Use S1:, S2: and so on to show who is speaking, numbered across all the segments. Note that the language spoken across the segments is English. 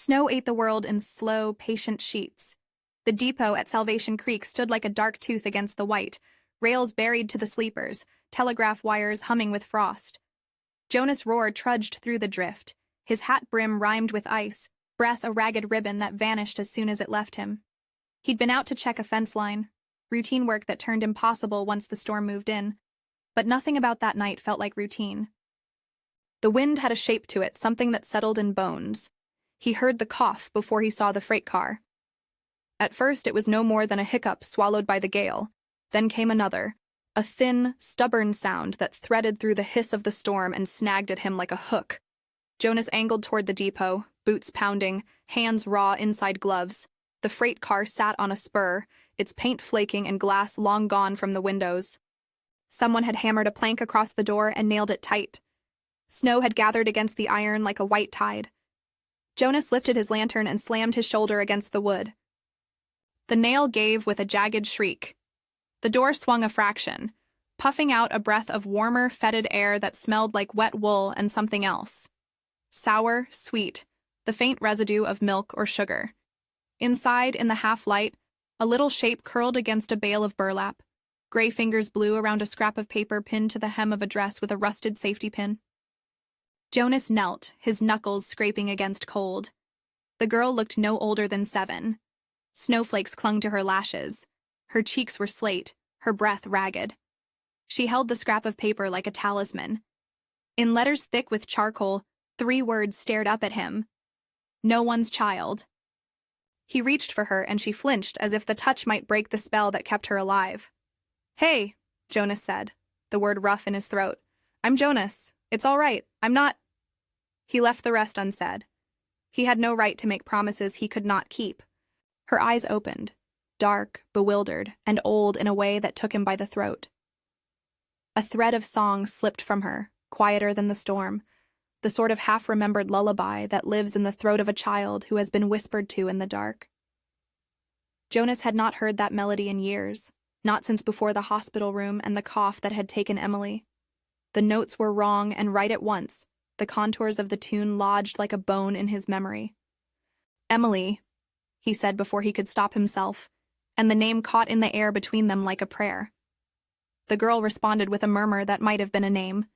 S1: Snow ate the world in slow, patient sheets. The depot at Salvation Creek stood like a dark tooth against the white, rails buried to the sleepers, telegraph wires humming with frost. Jonas Ror trudged through the drift, his hat brim rimed with ice, breath a ragged ribbon that vanished as soon as it left him. He'd been out to check a fence line, routine work that turned impossible once the storm moved in, but nothing about that night felt like routine. The wind had a shape to it, something that settled in bones. He heard the cough before he saw the freight car. At first it was no more than a hiccup swallowed by the gale, then came another, a thin, stubborn sound that threaded through the hiss of the storm and snagged at him like a hook. Jonas angled toward the depot, boots pounding, hands raw inside gloves. The freight car sat on a spur, its paint flaking and glass long gone from the windows. Someone had hammered a plank across the door and nailed it tight. Snow had gathered against the iron like a white tide. Jonas lifted his lantern and slammed his shoulder against the wood. The nail gave with a jagged shriek. The door swung a fraction, puffing out a breath of warmer, fetid air that smelled like wet wool and something else. Sour, sweet, the faint residue of milk or sugar. Inside, in the half-light, a little shape curled against a bale of burlap. Gray fingers blew around a scrap of paper pinned to the hem of a dress with a rusted safety pin. Jonas knelt, his knuckles scraping against cold. The girl looked no older than 7. Snowflakes clung to her lashes. Her cheeks were slate, her breath ragged. She held the scrap of paper like a talisman. In letters thick with charcoal, 3 words stared up at him. No one's child. He reached for her and she flinched as if the touch might break the spell that kept her alive. "Hey," Jonas said, the word rough in his throat. "I'm Jonas. It's all right. I'm not—" He left the rest unsaid. He had no right to make promises he could not keep. Her eyes opened, dark, bewildered, and old in a way that took him by the throat. A thread of song slipped from her, quieter than the storm, the sort of half-remembered lullaby that lives in the throat of a child who has been whispered to in the dark. Jonas had not heard that melody in years, not since before the hospital room and the cough that had taken Emily. The notes were wrong and right at once, the contours of the tune lodged like a bone in his memory. "Emily," he said before he could stop himself, and the name caught in the air between them like a prayer. The girl responded with a murmur that might have been a name,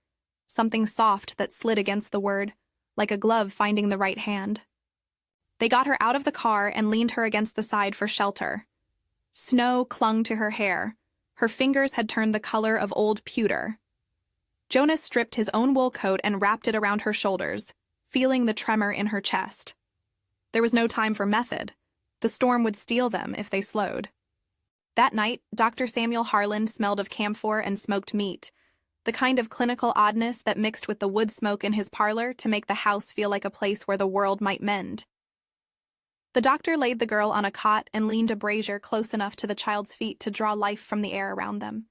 S1: something soft that slid against the word, like a glove finding the right hand. They got her out of the car and leaned her against the side for shelter. Snow clung to her hair. Her fingers had turned the color of old pewter. Jonas stripped his own wool coat and wrapped it around her shoulders, feeling the tremor in her chest. There was no time for method. The storm would steal them if they slowed. That night, Dr. Samuel Harlan smelled of camphor and smoked meat, the kind of clinical oddness that mixed with the wood smoke in his parlor to make the house feel like a place where the world might mend. The doctor laid the girl on a cot and leaned a brazier close enough to the child's feet to draw life from the air around them.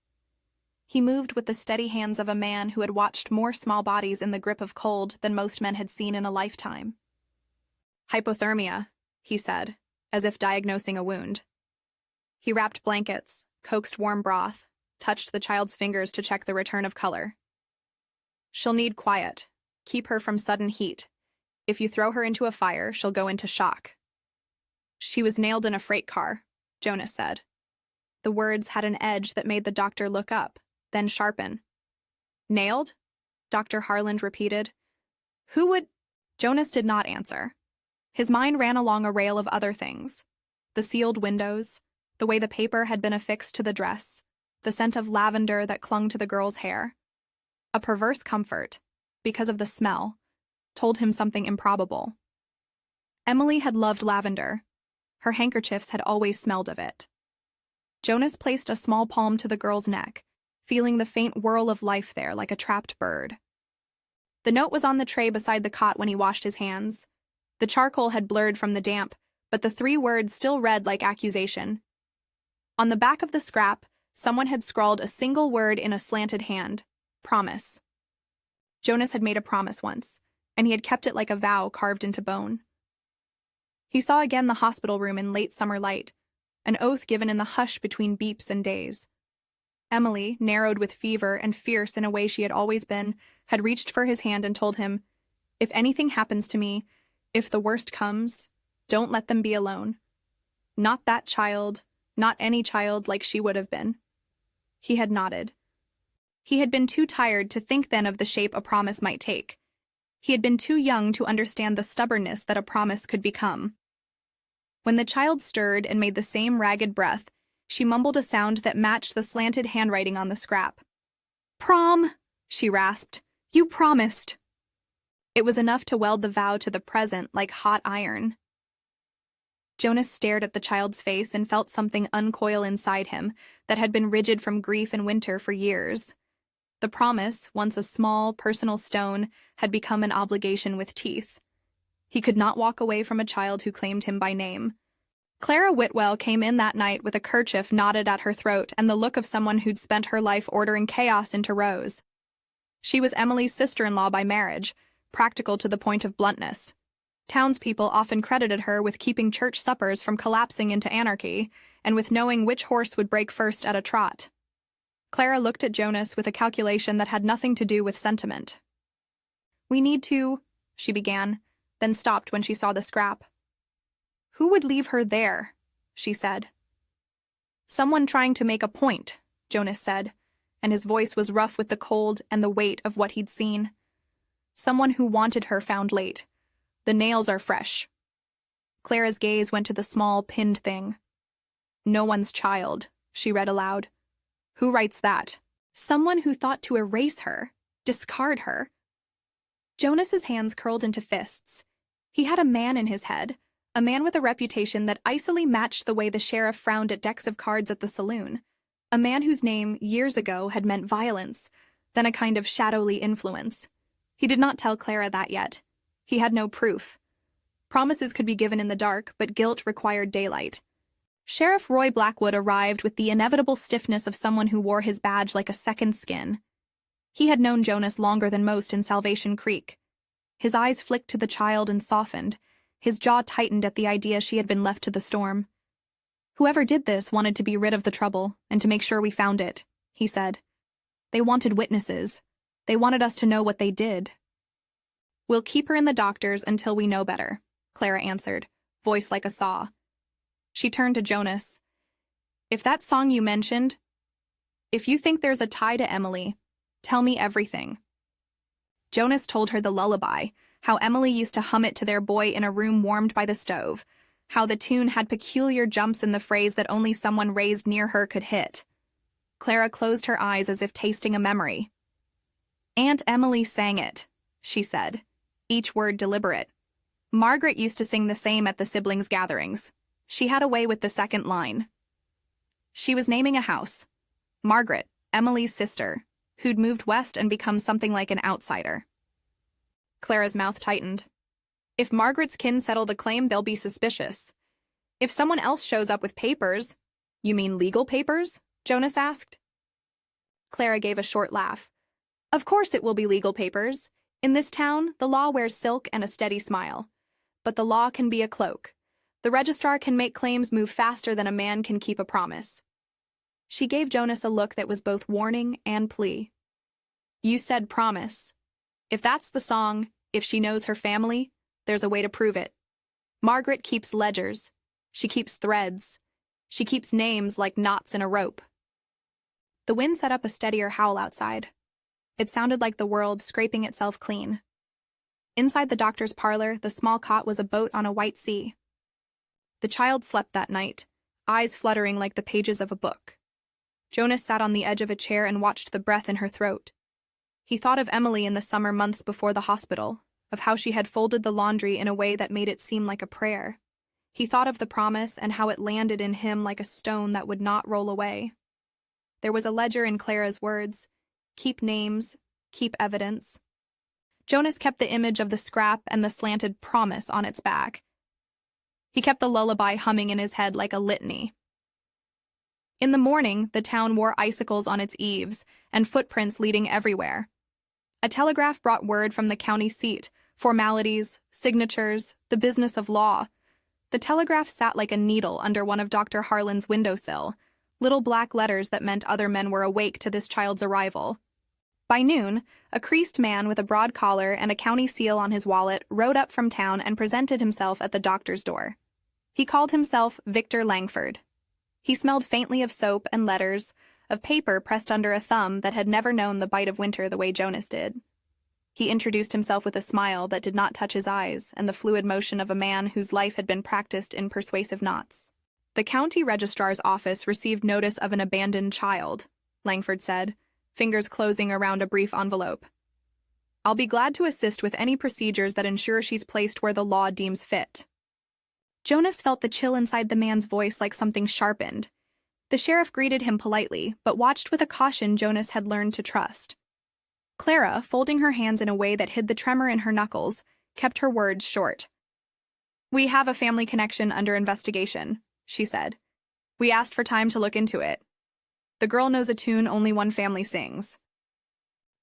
S1: He moved with the steady hands of a man who had watched more small bodies in the grip of cold than most men had seen in a lifetime. "Hypothermia," he said, as if diagnosing a wound. He wrapped blankets, coaxed warm broth, touched the child's fingers to check the return of color. "She'll need quiet. Keep her from sudden heat. If you throw her into a fire, she'll go into shock." "She was nailed in a freight car," Jonas said. The words had an edge that made the doctor look up, then sharpen. "Nailed?" Dr. Harland repeated. "Who would—" Jonas did not answer. His mind ran along a rail of other things. The sealed windows, the way the paper had been affixed to the dress, the scent of lavender that clung to the girl's hair. A perverse comfort, because of the smell, told him something improbable. Emily had loved lavender. Her handkerchiefs had always smelled of it. Jonas placed a small palm to the girl's neck, feeling the faint whirl of life there like a trapped bird. The note was on the tray beside the cot when he washed his hands. The charcoal had blurred from the damp, but the 3 words still read like accusation. On the back of the scrap, someone had scrawled a single word in a slanted hand: promise. Jonas had made a promise once, and he had kept it like a vow carved into bone. He saw again the hospital room in late summer light, an oath given in the hush between beeps and days. Emily, narrowed with fever and fierce in a way she had always been, had reached for his hand and told him, "If anything happens to me, If the worst comes, don't let them be alone. Not that child, not any child like she would have been. He had nodded. He had been too tired to think then of the shape a promise might take. He had been too young to understand the stubbornness that a promise could become. When the child stirred and made the same ragged breath, she mumbled a sound that matched the slanted handwriting on the scrap. "Prom," she rasped. "You promised." It was enough to weld the vow to the present like hot iron. Jonas stared at the child's face and felt something uncoil inside him that had been rigid from grief and winter for years. The promise, once a small, personal stone, had become an obligation with teeth. He could not walk away from a child who claimed him by name. Clara Whitwell came in that night with a kerchief knotted at her throat and the look of someone who'd spent her life ordering chaos into rows. She was Emily's sister-in-law by marriage, practical to the point of bluntness. Townspeople often credited her with keeping church suppers from collapsing into anarchy and with knowing which horse would break first at a trot. Clara looked at Jonas with a calculation that had nothing to do with sentiment. "We need to," she began, then stopped when she saw the scrap. "Who would leave her there?" she said. "Someone trying to make a point," Jonas said, and his voice was rough with the cold and the weight of what he'd seen. "Someone who wanted her found late. The nails are fresh." Clara's gaze went to the small, pinned thing. "No one's child," she read aloud. "Who writes that? Someone who thought to erase her, discard her." Jonas's hands curled into fists. He had a man in his head, a man with a reputation that icily matched the way the sheriff frowned at decks of cards at the saloon, a man whose name, years ago, had meant violence, then a kind of shadowy influence. He did not tell Clara that yet. He had no proof. Promises could be given in the dark, but guilt required daylight. Sheriff Roy Blackwood arrived with the inevitable stiffness of someone who wore his badge like a second skin. He had known Jonas longer than most in Salvation Creek. His eyes flicked to the child and softened. His jaw tightened at the idea she had been left to the storm. "Whoever did this wanted to be rid of the trouble and to make sure we found it," he said. "They wanted witnesses. They wanted us to know what they did." "We'll keep her in the doctor's until we know better," Clara answered, voice like a saw. She turned to Jonas. "If that song you mentioned, if you think there's a tie to Emily, tell me everything." Jonas told her the lullaby, how Emily used to hum it to their boy in a room warmed by the stove, how the tune had peculiar jumps in the phrase that only someone raised near her could hit. Clara closed her eyes as if tasting a memory. "Aunt Emily sang it," she said, each word deliberate. "Margaret used to sing the same at the siblings' gatherings. She had a way with the second line. She was naming a house. Margaret, Emily's sister, who'd moved west and become something like an outsider." Clara's mouth tightened. "If Margaret's kin settle the claim, they'll be suspicious. If someone else shows up with papers—" "You mean legal papers?" Jonas asked. Clara gave a short laugh. "Of course it will be legal papers. In this town, the law wears silk and a steady smile. But the law can be a cloak. The registrar can make claims move faster than a man can keep a promise." She gave Jonas a look that was both warning and plea. "You said promise. If that's the song, if she knows her family, there's a way to prove it. Margaret keeps ledgers. She keeps threads. She keeps names like knots in a rope." The wind set up a steadier howl outside. It sounded like the world scraping itself clean. Inside the doctor's parlor, the small cot was a boat on a white sea. The child slept that night, eyes fluttering like the pages of a book. Jonas sat on the edge of a chair and watched the breath in her throat. He thought of Emily in the summer months before the hospital, of how she had folded the laundry in a way that made it seem like a prayer. He thought of the promise and how it landed in him like a stone that would not roll away. There was a ledger in Clara's words: "Keep names, keep evidence." Jonas kept the image of the scrap and the slanted promise on its back. He kept the lullaby humming in his head like a litany. In the morning, the town wore icicles on its eaves and footprints leading everywhere. A telegraph brought word from the county seat, formalities, signatures, the business of law. The telegraph sat like a needle under one of Dr. Harlan's windowsill, little black letters that meant other men were awake to this child's arrival. By noon, a creased man with a broad collar and a county seal on his wallet rode up from town and presented himself at the doctor's door. He called himself Victor Langford. He smelled faintly of soap and letters, of paper pressed under a thumb that had never known the bite of winter the way Jonas did. He introduced himself with a smile that did not touch his eyes and the fluid motion of a man whose life had been practiced in persuasive knots. The county registrar's office received notice of an abandoned child, Langford said, fingers closing around a brief envelope. I'll be glad to assist with any procedures that ensure she's placed where the law deems fit. Jonas felt the chill inside the man's voice like something sharpened. The sheriff greeted him politely, but watched with a caution Jonas had learned to trust. Clara, folding her hands in a way that hid the tremor in her knuckles, kept her words short. We have a family connection under investigation, she said. We asked for time to look into it. The girl knows a tune only one family sings.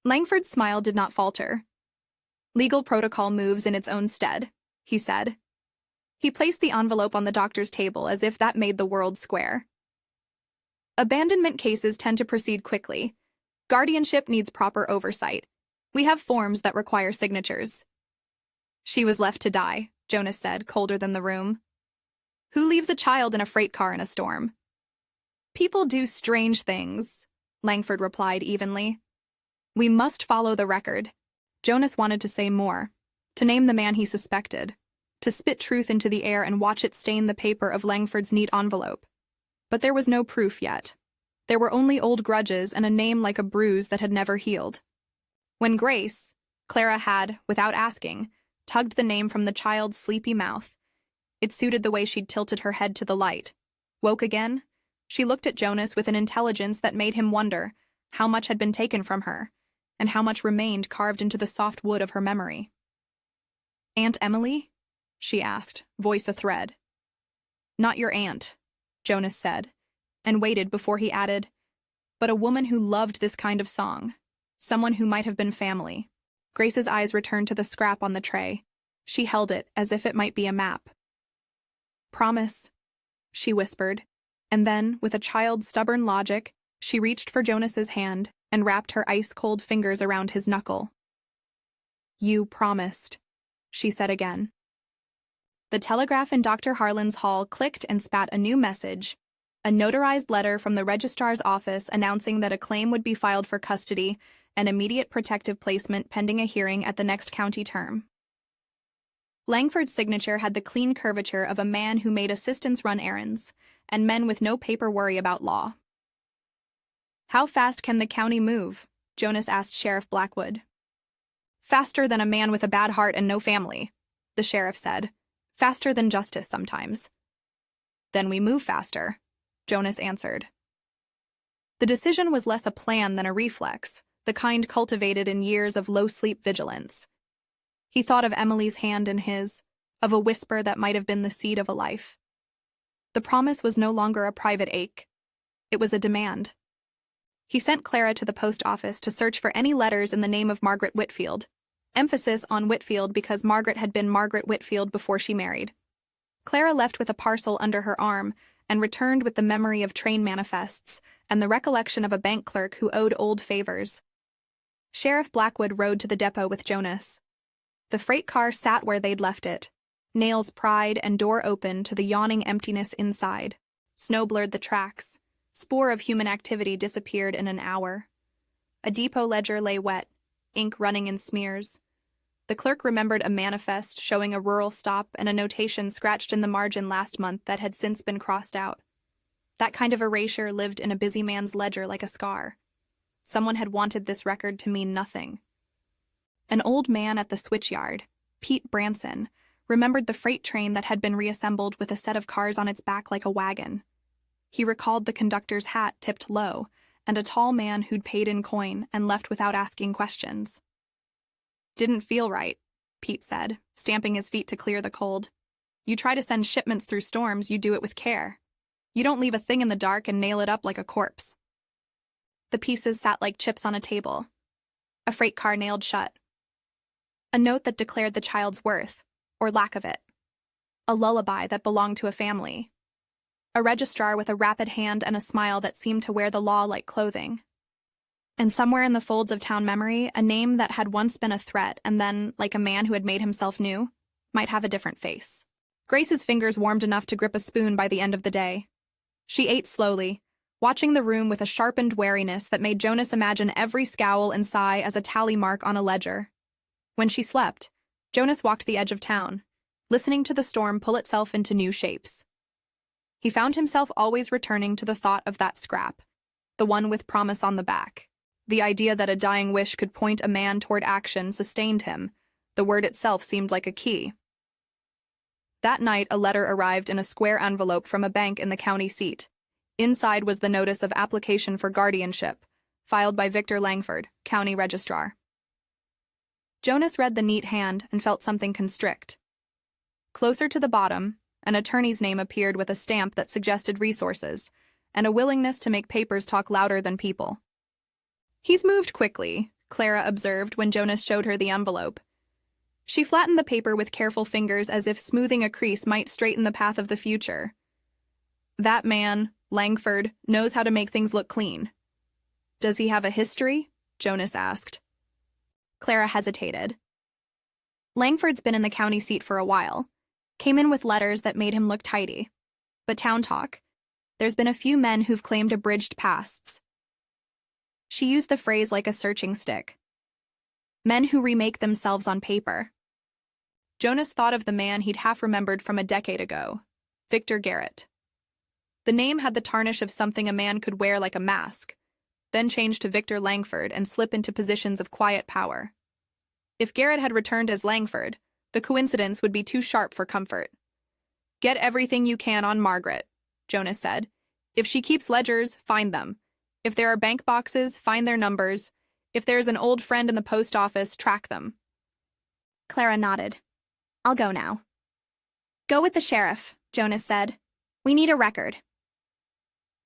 S1: Langford's smile did not falter. Legal protocol moves in its own stead, he said. He placed the envelope on the doctor's table as if that made the world square. Abandonment cases tend to proceed quickly. Guardianship needs proper oversight. We have forms that require signatures. She was left to die, Jonas said, colder than the room. Who leaves a child in a freight car in a storm? People do strange things, Langford replied evenly. We must follow the record. Jonas wanted to say more, to name the man he suspected, to spit truth into the air and watch it stain the paper of Langford's neat envelope. But there was no proof yet. There were only old grudges and a name like a bruise that had never healed. When Grace, Clara had, without asking, tugged the name from the child's sleepy mouth. It suited the way she'd tilted her head to the light. Woke again, she looked at Jonas with an intelligence that made him wonder how much had been taken from her, and how much remained carved into the soft wood of her memory. Aunt Emily? She asked, voice athread. Not your aunt, Jonas said, and waited before he added, but a woman who loved this kind of song, someone who might have been family. Grace's eyes returned to the scrap on the tray. She held it as if it might be a map. Promise, she whispered, and then, with a child's stubborn logic, she reached for Jonas's hand and wrapped her ice-cold fingers around his knuckle. You promised, she said again. The telegraph in Dr. Harlan's hall clicked and spat a new message, a notarized letter from the registrar's office announcing that a claim would be filed for custody and immediate protective placement pending a hearing at the next county term. Langford's signature had the clean curvature of a man who made assistants run errands, and men with no paper worry about law. How fast can the county move? Jonas asked Sheriff Blackwood. Faster than a man with a bad heart and no family, the sheriff said. Faster than justice sometimes. Then we move faster, Jonas answered. The decision was less a plan than a reflex, the kind cultivated in years of low-sleep vigilance. He thought of Emily's hand in his, of a whisper that might have been the seed of a life. The promise was no longer a private ache. It was a demand. He sent Clara to the post office to search for any letters in the name of Margaret Whitfield, emphasis on Whitfield because Margaret had been Margaret Whitfield before she married. Clara left with a parcel under her arm and returned with the memory of train manifests and the recollection of a bank clerk who owed old favors. Sheriff Blackwood rode to the depot with Jonas. The freight car sat where they'd left it, nails pried and door open to the yawning emptiness inside. Snow blurred the tracks. Spore of human activity disappeared in an hour. A depot ledger lay wet, ink running in smears. The clerk remembered a manifest showing a rural stop and a notation scratched in the margin last month that had since been crossed out. That kind of erasure lived in a busy man's ledger like a scar. Someone had wanted this record to mean nothing. An old man at the switchyard, Pete Branson, remembered the freight train that had been reassembled with a set of cars on its back like a wagon. He recalled the conductor's hat tipped low, and a tall man who'd paid in coin and left without asking questions. Didn't feel right, Pete said, stamping his feet to clear the cold. You try to send shipments through storms, you do it with care. You don't leave a thing in the dark and nail it up like a corpse. The pieces sat like chips on a table. A freight car nailed shut. A note that declared the child's worth, or lack of it. A lullaby that belonged to a family. A registrar with a rapid hand and a smile that seemed to wear the law like clothing. And somewhere in the folds of town memory, a name that had once been a threat and then, like a man who had made himself new, might have a different face. Grace's fingers warmed enough to grip a spoon by the end of the day. She ate slowly, watching the room with a sharpened wariness that made Jonas imagine every scowl and sigh as a tally mark on a ledger. When she slept, Jonas walked the edge of town, listening to the storm pull itself into new shapes. He found himself always returning to the thought of that scrap, the one with promise on the back. The idea that a dying wish could point a man toward action sustained him. The word itself seemed like a key. That night, a letter arrived in a square envelope from a bank in the county seat. Inside was the notice of application for guardianship, filed by Victor Langford, county registrar. Jonas read the neat hand and felt something constrict. Closer to the bottom, an attorney's name appeared with a stamp that suggested resources, and a willingness to make papers talk louder than people. "He's moved quickly," Clara observed when Jonas showed her the envelope. She flattened the paper with careful fingers as if smoothing a crease might straighten the path of the future. "That man, Langford, knows how to make things look clean." "Does he have a history?" Jonas asked. Clara hesitated. "Langford's been in the county seat for a while. Came in with letters that made him look tidy. But town talk. There's been a few men who've claimed abridged pasts." She used the phrase like a searching stick. Men who remake themselves on paper. Jonas thought of the man he'd half remembered from a decade ago, Victor Garrett. The name had the tarnish of something a man could wear like a mask, then change to Victor Langford and slip into positions of quiet power. If Garrett had returned as Langford, the coincidence would be too sharp for comfort. "Get everything you can on Margaret," Jonas said. "If she keeps ledgers, find them. If there are bank boxes, find their numbers. If there's an old friend in the post office, track them." Clara nodded. "I'll go now." "Go with the sheriff," Jonas said. "We need a record."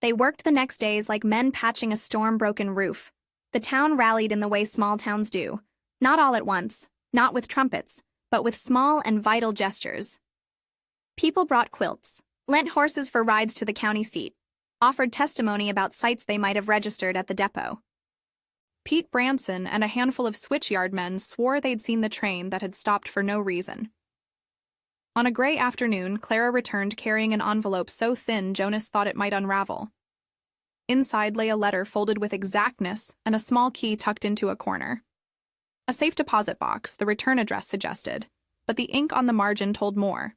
S1: They worked the next days like men patching a storm-broken roof. The town rallied in the way small towns do. Not all at once, not with trumpets, but with small and vital gestures. People brought quilts, lent horses for rides to the county seat, offered testimony about sites they might have registered at the depot. Pete Branson and a handful of switchyard men swore they'd seen the train that had stopped for no reason. On a gray afternoon, Clara returned carrying an envelope so thin Jonas thought it might unravel. Inside lay a letter folded with exactness and a small key tucked into a corner. A safe deposit box, the return address suggested, but the ink on the margin told more.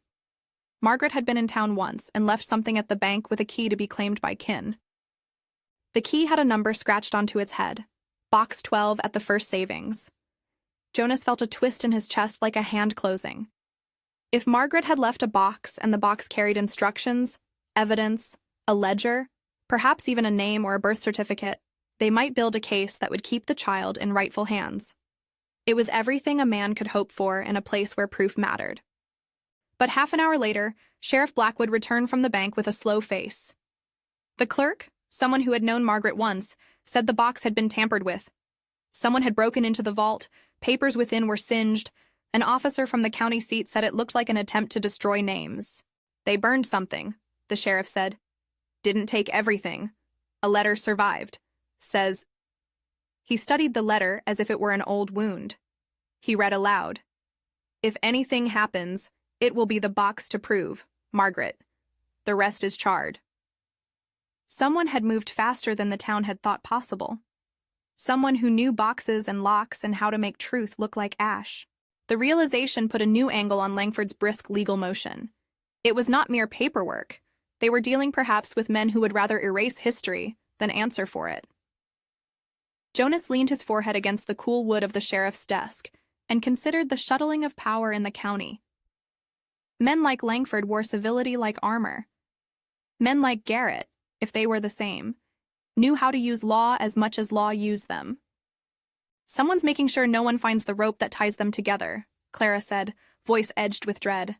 S1: Margaret had been in town once and left something at the bank with a key to be claimed by kin. The key had a number scratched onto its head, Box 12 at the First Savings. Jonas felt a twist in his chest like a hand closing. If Margaret had left a box and the box carried instructions, evidence, a ledger, perhaps even a name or a birth certificate, they might build a case that would keep the child in rightful hands. It was everything a man could hope for in a place where proof mattered. But half an hour later, Sheriff Blackwood returned from the bank with a slow face. The clerk, someone who had known Margaret once, said the box had been tampered with. Someone had broken into the vault, papers within were singed. An officer from the county seat said it looked like an attempt to destroy names. "They burned something," the sheriff said. "Didn't take everything. A letter survived. Says..." He studied the letter as if it were an old wound. He read aloud. "If anything happens, it will be the box to prove, Margaret. The rest is charred." Someone had moved faster than the town had thought possible. Someone who knew boxes and locks and how to make truth look like ash. The realization put a new angle on Langford's brisk legal motion. It was not mere paperwork. They were dealing perhaps with men who would rather erase history than answer for it. Jonas leaned his forehead against the cool wood of the sheriff's desk and considered the shuttling of power in the county. Men like Langford wore civility like armor. Men like Garrett, if they were the same, knew how to use law as much as law used them. "Someone's making sure no one finds the rope that ties them together," Clara said, voice edged with dread.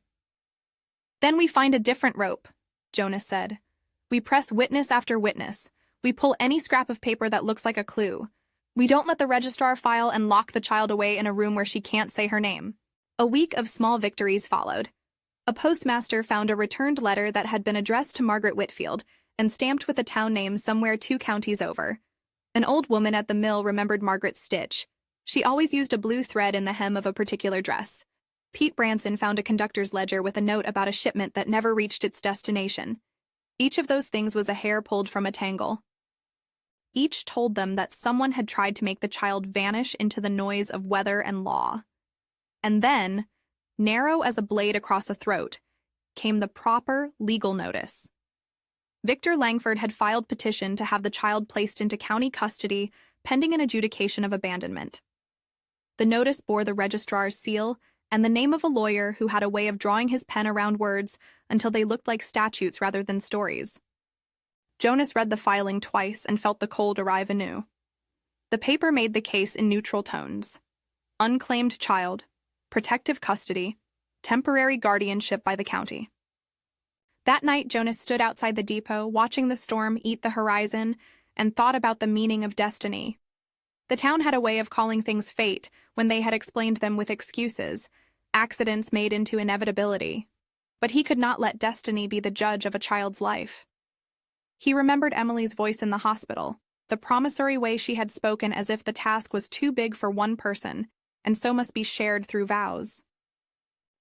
S1: "Then we find a different rope," Jonas said. "We press witness after witness. We pull any scrap of paper that looks like a clue. We don't let the registrar file and lock the child away in a room where she can't say her name." A week of small victories followed. A postmaster found a returned letter that had been addressed to Margaret Whitfield and stamped with a town name somewhere 2 counties over. An old woman at the mill remembered Margaret's stitch. She always used a blue thread in the hem of a particular dress. Pete Branson found a conductor's ledger with a note about a shipment that never reached its destination. Each of those things was a hair pulled from a tangle. Each told them that someone had tried to make the child vanish into the noise of weather and law. And then, narrow as a blade across a throat, came the proper legal notice. Victor Langford had filed petition to have the child placed into county custody pending an adjudication of abandonment. The notice bore the registrar's seal and the name of a lawyer who had a way of drawing his pen around words until they looked like statutes rather than stories. Jonas read the filing twice and felt the cold arrive anew. The paper made the case in neutral tones. Unclaimed child, protective custody, temporary guardianship by the county. That night, Jonas stood outside the depot, watching the storm eat the horizon, and thought about the meaning of destiny. The town had a way of calling things fate when they had explained them with excuses, accidents made into inevitability. But he could not let destiny be the judge of a child's life. He remembered Emily's voice in the hospital, the promissory way she had spoken as if the task was too big for one person, and so must be shared through vows.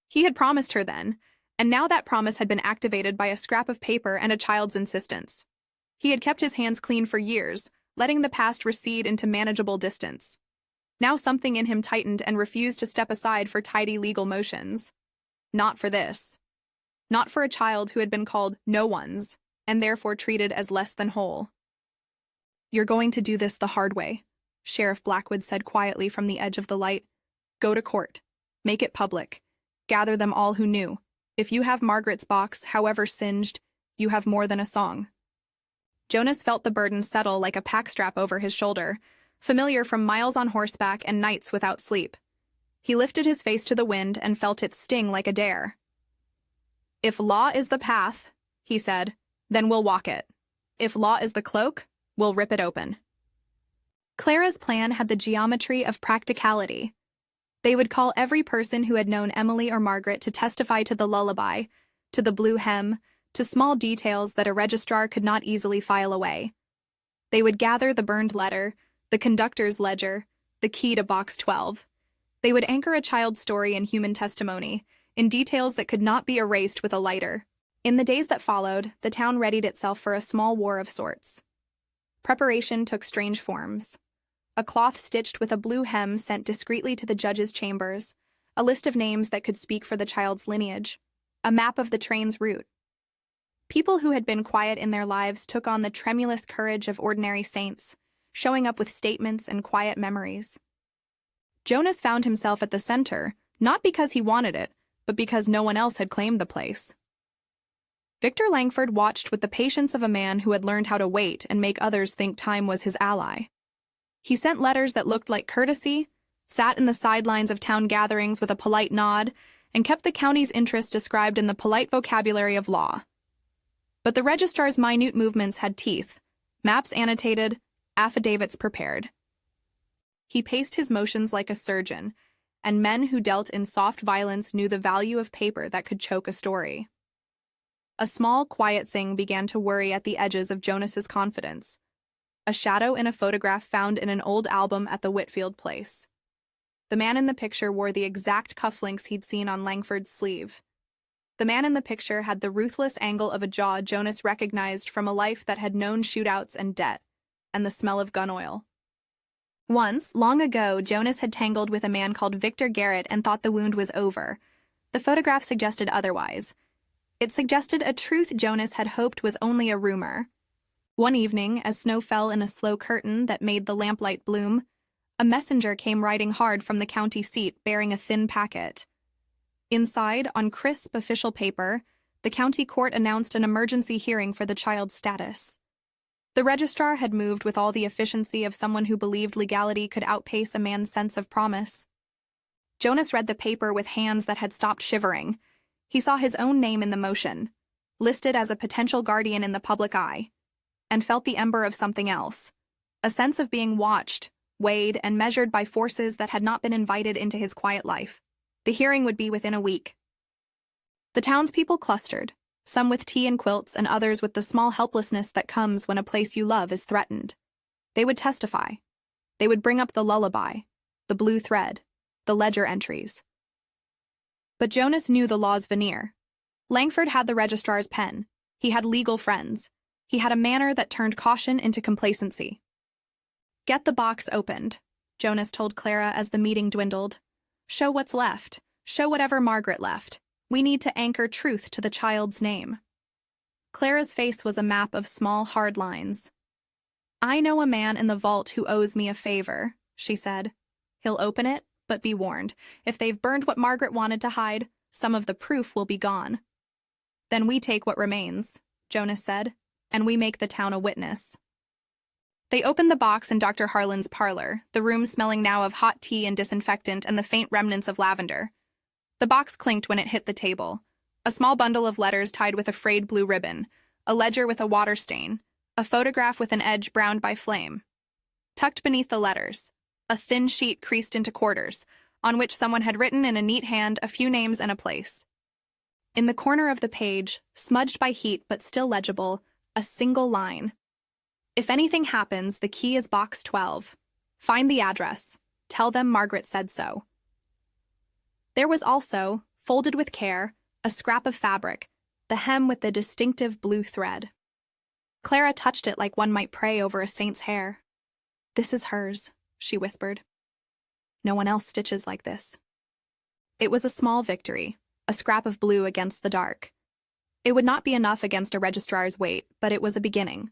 S1: He had promised her then, and now that promise had been activated by a scrap of paper and a child's insistence. He had kept his hands clean for years, letting the past recede into manageable distance. Now something in him tightened and refused to step aside for tidy legal motions. Not for this. Not for a child who had been called no one's, and therefore treated as less than whole. "You're going to do this the hard way," Sheriff Blackwood said quietly from the edge of the light. "Go to court. Make it public. Gather them all who knew. If you have Margaret's box, however singed, you have more than a song." Jonas felt the burden settle like a packstrap over his shoulder, familiar from miles on horseback and nights without sleep. He lifted his face to the wind and felt it sting like a dare. "If law is the path," he said, "then we'll walk it. If law is the cloak, we'll rip it open." Clara's plan had the geometry of practicality. They would call every person who had known Emily or Margaret to testify to the lullaby, to the blue hem, to small details that a registrar could not easily file away. They would gather the burned letter, the conductor's ledger, the key to Box 12. They would anchor a child's story in human testimony, in details that could not be erased with a lighter. In the days that followed, the town readied itself for a small war of sorts. Preparation took strange forms. A cloth stitched with a blue hem sent discreetly to the judge's chambers, a list of names that could speak for the child's lineage, a map of the train's route. People who had been quiet in their lives took on the tremulous courage of ordinary saints, showing up with statements and quiet memories. Jonas found himself at the center, not because he wanted it, but because no one else had claimed the place. Victor Langford watched with the patience of a man who had learned how to wait and make others think time was his ally. He sent letters that looked like courtesy, sat in the sidelines of town gatherings with a polite nod, and kept the county's interest described in the polite vocabulary of law. But the registrar's minute movements had teeth, maps annotated, affidavits prepared. He paced his motions like a surgeon, and men who dealt in soft violence knew the value of paper that could choke a story. A small, quiet thing began to worry at the edges of Jonas's confidence. A shadow in a photograph found in an old album at the Whitfield place. The man in the picture wore the exact cufflinks he'd seen on Langford's sleeve. The man in the picture had the ruthless angle of a jaw Jonas recognized from a life that had known shootouts and debt, and the smell of gun oil. Once, long ago, Jonas had tangled with a man called Victor Garrett and thought the wound was over. The photograph suggested otherwise. It suggested a truth Jonas had hoped was only a rumor. One evening, as snow fell in a slow curtain that made the lamplight bloom, a messenger came riding hard from the county seat bearing a thin packet. Inside, on crisp official paper, the county court announced an emergency hearing for the child's status. The registrar had moved with all the efficiency of someone who believed legality could outpace a man's sense of promise. Jonas read the paper with hands that had stopped shivering. He saw his own name in the motion, listed as a potential guardian in the public eye, and felt the ember of something else, a sense of being watched, weighed, and measured by forces that had not been invited into his quiet life. The hearing would be within a week. The townspeople clustered, some with tea and quilts and others with the small helplessness that comes when a place you love is threatened. They would testify. They would bring up the lullaby, the blue thread, the ledger entries. But Jonas knew the law's veneer. Langford had the registrar's pen. He had legal friends. He had a manner that turned caution into complacency. "Get the box opened," Jonas told Clara as the meeting dwindled. "Show what's left. Show whatever Margaret left. We need to anchor truth to the child's name." Clara's face was a map of small, hard lines. "I know a man in the vault who owes me a favor," she said. "He'll open it, but be warned. If they've burned what Margaret wanted to hide, some of the proof will be gone." "Then we take what remains," Jonas said, "and we make the town a witness." They opened the box in Dr. Harlan's parlor, the room smelling now of hot tea and disinfectant and the faint remnants of lavender. The box clinked when it hit the table. A small bundle of letters tied with a frayed blue ribbon, a ledger with a water stain, a photograph with an edge browned by flame. Tucked beneath the letters, a thin sheet creased into quarters, on which someone had written in a neat hand a few names and a place. In the corner of the page, smudged by heat but still legible, a single line. "If anything happens, the key is box 12. Find the address. Tell them Margaret said so." There was also, folded with care, a scrap of fabric, the hem with the distinctive blue thread. Clara touched it like one might pray over a saint's hair. "This is hers," she whispered. "No one else stitches like this." It was a small victory, a scrap of blue against the dark. It would not be enough against a registrar's weight, but it was a beginning.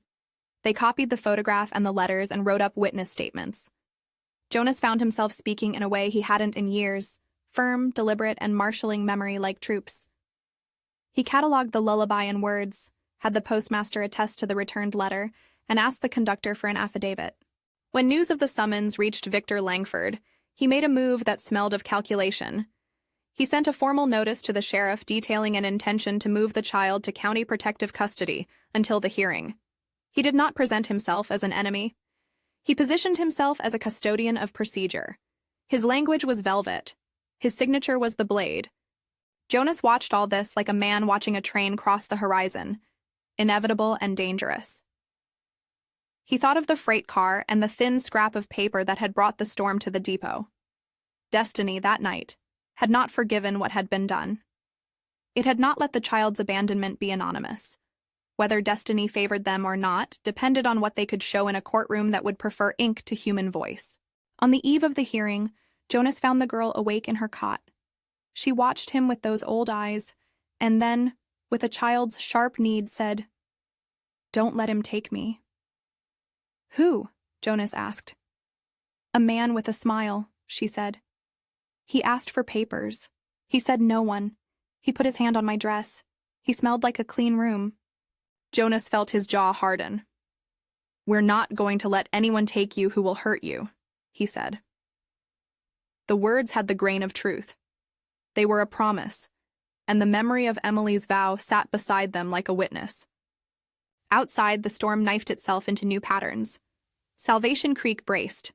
S1: They copied the photograph and the letters and wrote up witness statements. Jonas found himself speaking in a way he hadn't in years, firm, deliberate, and marshalling memory like troops. He catalogued the lullaby in words, had the postmaster attest to the returned letter, and asked the conductor for an affidavit. When news of the summons reached Victor Langford, he made a move that smelled of calculation. He sent a formal notice to the sheriff detailing an intention to move the child to county protective custody until the hearing. He did not present himself as an enemy. He positioned himself as a custodian of procedure. His language was velvet. His signature was the blade. Jonas watched all this like a man watching a train cross the horizon, inevitable and dangerous. He thought of the freight car and the thin scrap of paper that had brought the storm to the depot. Destiny, that night, had not forgiven what had been done. It had not let the child's abandonment be anonymous. Whether destiny favored them or not depended on what they could show in a courtroom that would prefer ink to human voice. On the eve of the hearing, Jonas found the girl awake in her cot. She watched him with those old eyes, and then, with a child's sharp need, said, "Don't let him take me." "Who?" Jonas asked. "A man with a smile," she said. "He asked for papers. He said no one. He put his hand on my dress. He smelled like a clean room." Jonas felt his jaw harden. "We're not going to let anyone take you who will hurt you," he said. The words had the grain of truth. They were a promise, and the memory of Emily's vow sat beside them like a witness. Outside, the storm knifed itself into new patterns. Salvation Creek braced.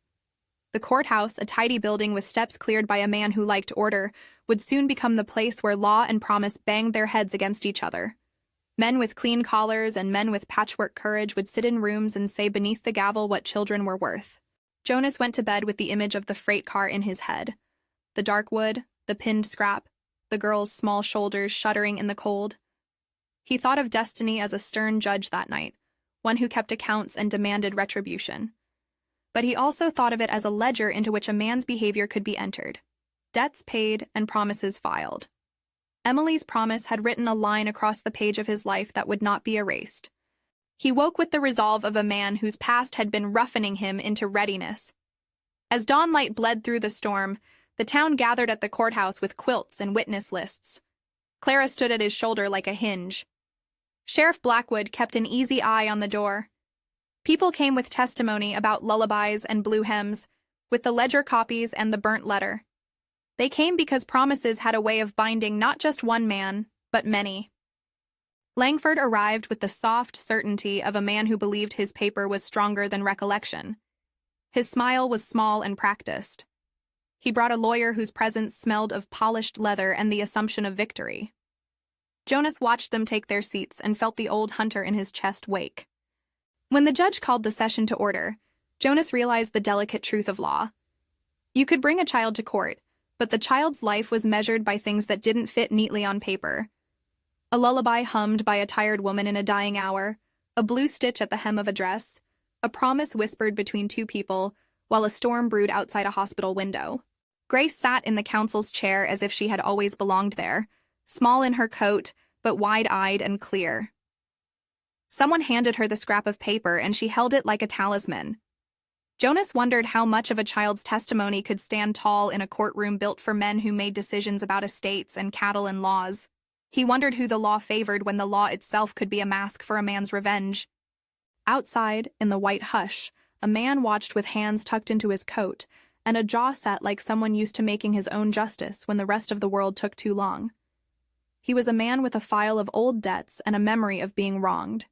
S1: The courthouse, a tidy building with steps cleared by a man who liked order, would soon become the place where law and promise banged their heads against each other. Men with clean collars and men with patchwork courage would sit in rooms and say beneath the gavel what children were worth. Jonas went to bed with the image of the freight car in his head. The dark wood, the pinned scrap, the girl's small shoulders shuddering in the cold. He thought of destiny as a stern judge that night, one who kept accounts and demanded retribution. But he also thought of it as a ledger into which a man's behavior could be entered, debts paid and promises filed. Emily's promise had written a line across the page of his life that would not be erased. He woke with the resolve of a man whose past had been roughening him into readiness. As dawnlight bled through the storm, the town gathered at the courthouse with quilts and witness lists. Clara stood at his shoulder like a hinge. Sheriff Blackwood kept an easy eye on the door. People came with testimony about lullabies and blue hems, with the ledger copies and the burnt letter. They came because promises had a way of binding not just one man, but many. Langford arrived with the soft certainty of a man who believed his paper was stronger than recollection. His smile was small and practiced. He brought a lawyer whose presence smelled of polished leather and the assumption of victory. Jonas watched them take their seats and felt the old hunter in his chest wake. When the judge called the session to order, Jonas realized the delicate truth of law. You could bring a child to court, but the child's life was measured by things that didn't fit neatly on paper. A lullaby hummed by a tired woman in a dying hour, a blue stitch at the hem of a dress, a promise whispered between two people, while a storm brewed outside a hospital window. Grace sat in the counsel's chair as if she had always belonged there, small in her coat, but wide-eyed and clear. Someone handed her the scrap of paper, and she held it like a talisman. Jonas wondered how much of a child's testimony could stand tall in a courtroom built for men who made decisions about estates and cattle and laws. He wondered who the law favored when the law itself could be a mask for a man's revenge. Outside, in the white hush, a man watched with hands tucked into his coat, and a jaw set like someone used to making his own justice when the rest of the world took too long. He was a man with a file of old debts and a memory of being wronged.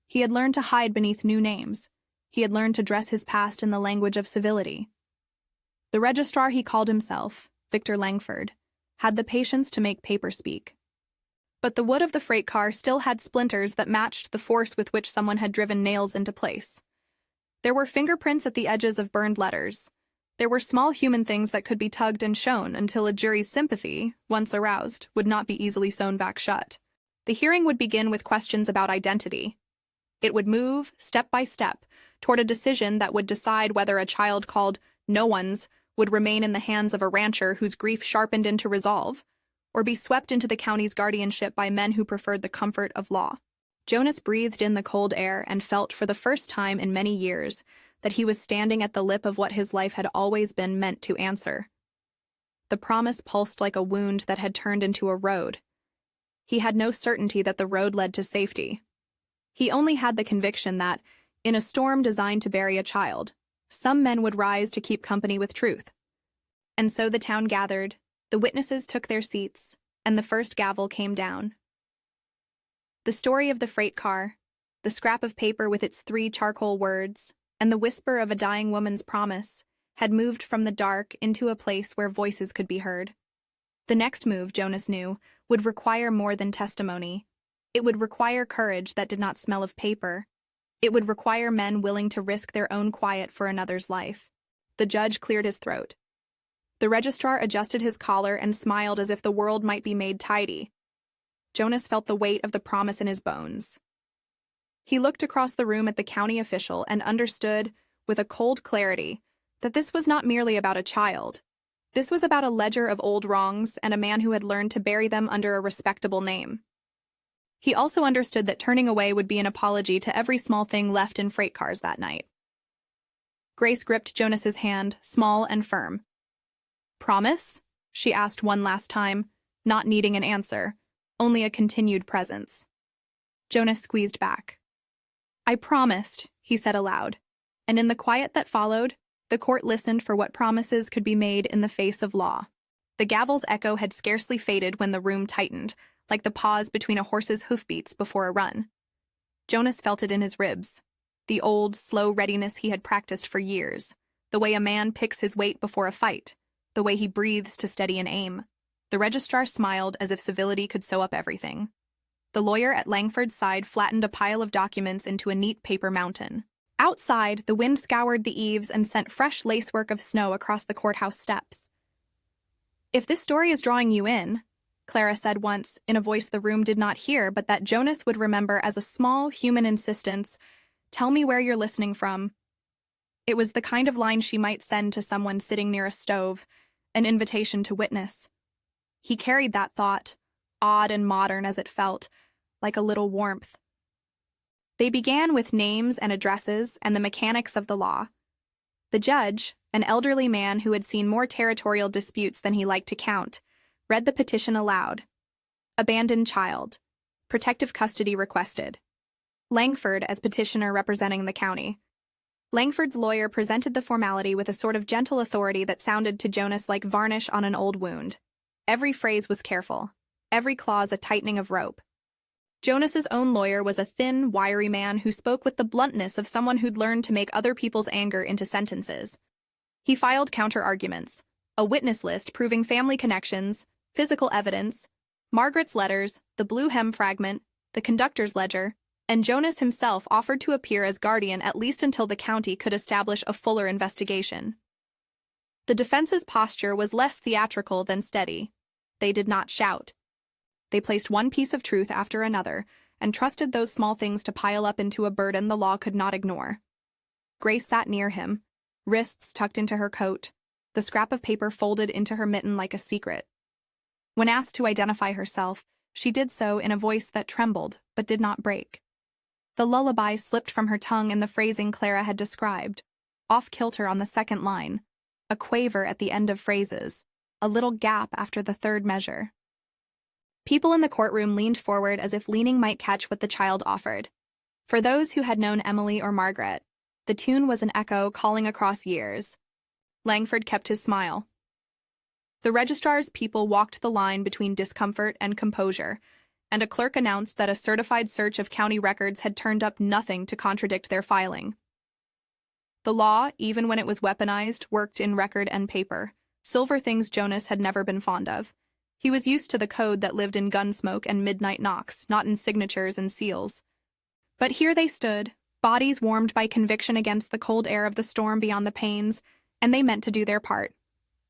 S1: He had learned to hide beneath new names. He had learned to dress his past in the language of civility. The registrar he called himself, Victor Langford, had the patience to make paper speak. But the wood of the freight car still had splinters that matched the force with which someone had driven nails into place. There were fingerprints at the edges of burned letters. There were small human things that could be tugged and shown until a jury's sympathy, once aroused, would not be easily sewn back shut. The hearing would begin with questions about identity. It would move, step by step, toward a decision that would decide whether a child called No One's would remain in the hands of a rancher whose grief sharpened into resolve, or be swept into the county's guardianship by men who preferred the comfort of law. Jonas breathed in the cold air and felt for the first time in many years that he was standing at the lip of what his life had always been meant to answer. The promise pulsed like a wound that had turned into a road. He had no certainty that the road led to safety. He only had the conviction that, in a storm designed to bury a child, some men would rise to keep company with truth. And so the town gathered, the witnesses took their seats, and the first gavel came down. The story of the freight car, the scrap of paper with its 3 charcoal words, and the whisper of a dying woman's promise had moved from the dark into a place where voices could be heard. The next move, Jonas knew, would require more than testimony. It would require courage that did not smell of paper. It would require men willing to risk their own quiet for another's life. The judge cleared his throat. The registrar adjusted his collar and smiled as if the world might be made tidy. Jonas felt the weight of the promise in his bones. He looked across the room at the county official and understood, with a cold clarity, that this was not merely about a child. This was about a ledger of old wrongs and a man who had learned to bury them under a respectable name. He also understood that turning away would be an apology to every small thing left in freight cars that night. Grace gripped Jonas's hand, small and firm. "Promise?" she asked one last time, not needing an answer, only a continued presence. Jonas squeezed back. "I promised," he said aloud, and in the quiet that followed, the court listened for what promises could be made in the face of law. The gavel's echo had scarcely faded when the room tightened, like the pause between a horse's hoofbeats before a run. Jonas felt it in his ribs, the old, slow readiness he had practiced for years, the way a man picks his weight before a fight, the way he breathes to steady an aim. The registrar smiled as if civility could sew up everything. The lawyer at Langford's side flattened a pile of documents into a neat paper mountain. Outside, the wind scoured the eaves and sent fresh lacework of snow across the courthouse steps. "If this story is drawing you in," Clara said once, in a voice the room did not hear but that Jonas would remember as a small, human insistence, "Tell me where you're listening from." It was the kind of line she might send to someone sitting near a stove, an invitation to witness. He carried that thought, odd and modern as it felt, like a little warmth. They began with names and addresses and the mechanics of the law. The judge, an elderly man who had seen more territorial disputes than he liked to count, read the petition aloud. Abandoned child. Protective custody requested. Langford as petitioner representing the county. Langford's lawyer presented the formality with a sort of gentle authority that sounded to Jonas like varnish on an old wound. Every phrase was careful, every clause a tightening of rope. Jonas's own lawyer was a thin, wiry man who spoke with the bluntness of someone who'd learned to make other people's anger into sentences. He filed counter-arguments, a witness list proving family connections, physical evidence, Margaret's letters, the blue hem fragment, the conductor's ledger, and Jonas himself offered to appear as guardian at least until the county could establish a fuller investigation. The defense's posture was less theatrical than steady. They did not shout. They placed one piece of truth after another and trusted those small things to pile up into a burden the law could not ignore. Grace sat near him, wrists tucked into her coat, the scrap of paper folded into her mitten like a secret. When asked to identify herself, she did so in a voice that trembled but did not break. The lullaby slipped from her tongue in the phrasing Clara had described, off-kilter on the second line, a quaver at the end of phrases, a little gap after the third measure. People in the courtroom leaned forward as if leaning might catch what the child offered. For those who had known Emily or Margaret, the tune was an echo calling across years. Langford kept his smile. The registrar's people walked the line between discomfort and composure, and a clerk announced that a certified search of county records had turned up nothing to contradict their filing. The law, even when it was weaponized, worked in record and paper, silver things Jonas had never been fond of. He was used to the code that lived in gunsmoke and midnight knocks, not in signatures and seals. But here they stood, bodies warmed by conviction against the cold air of the storm beyond the panes, and they meant to do their part.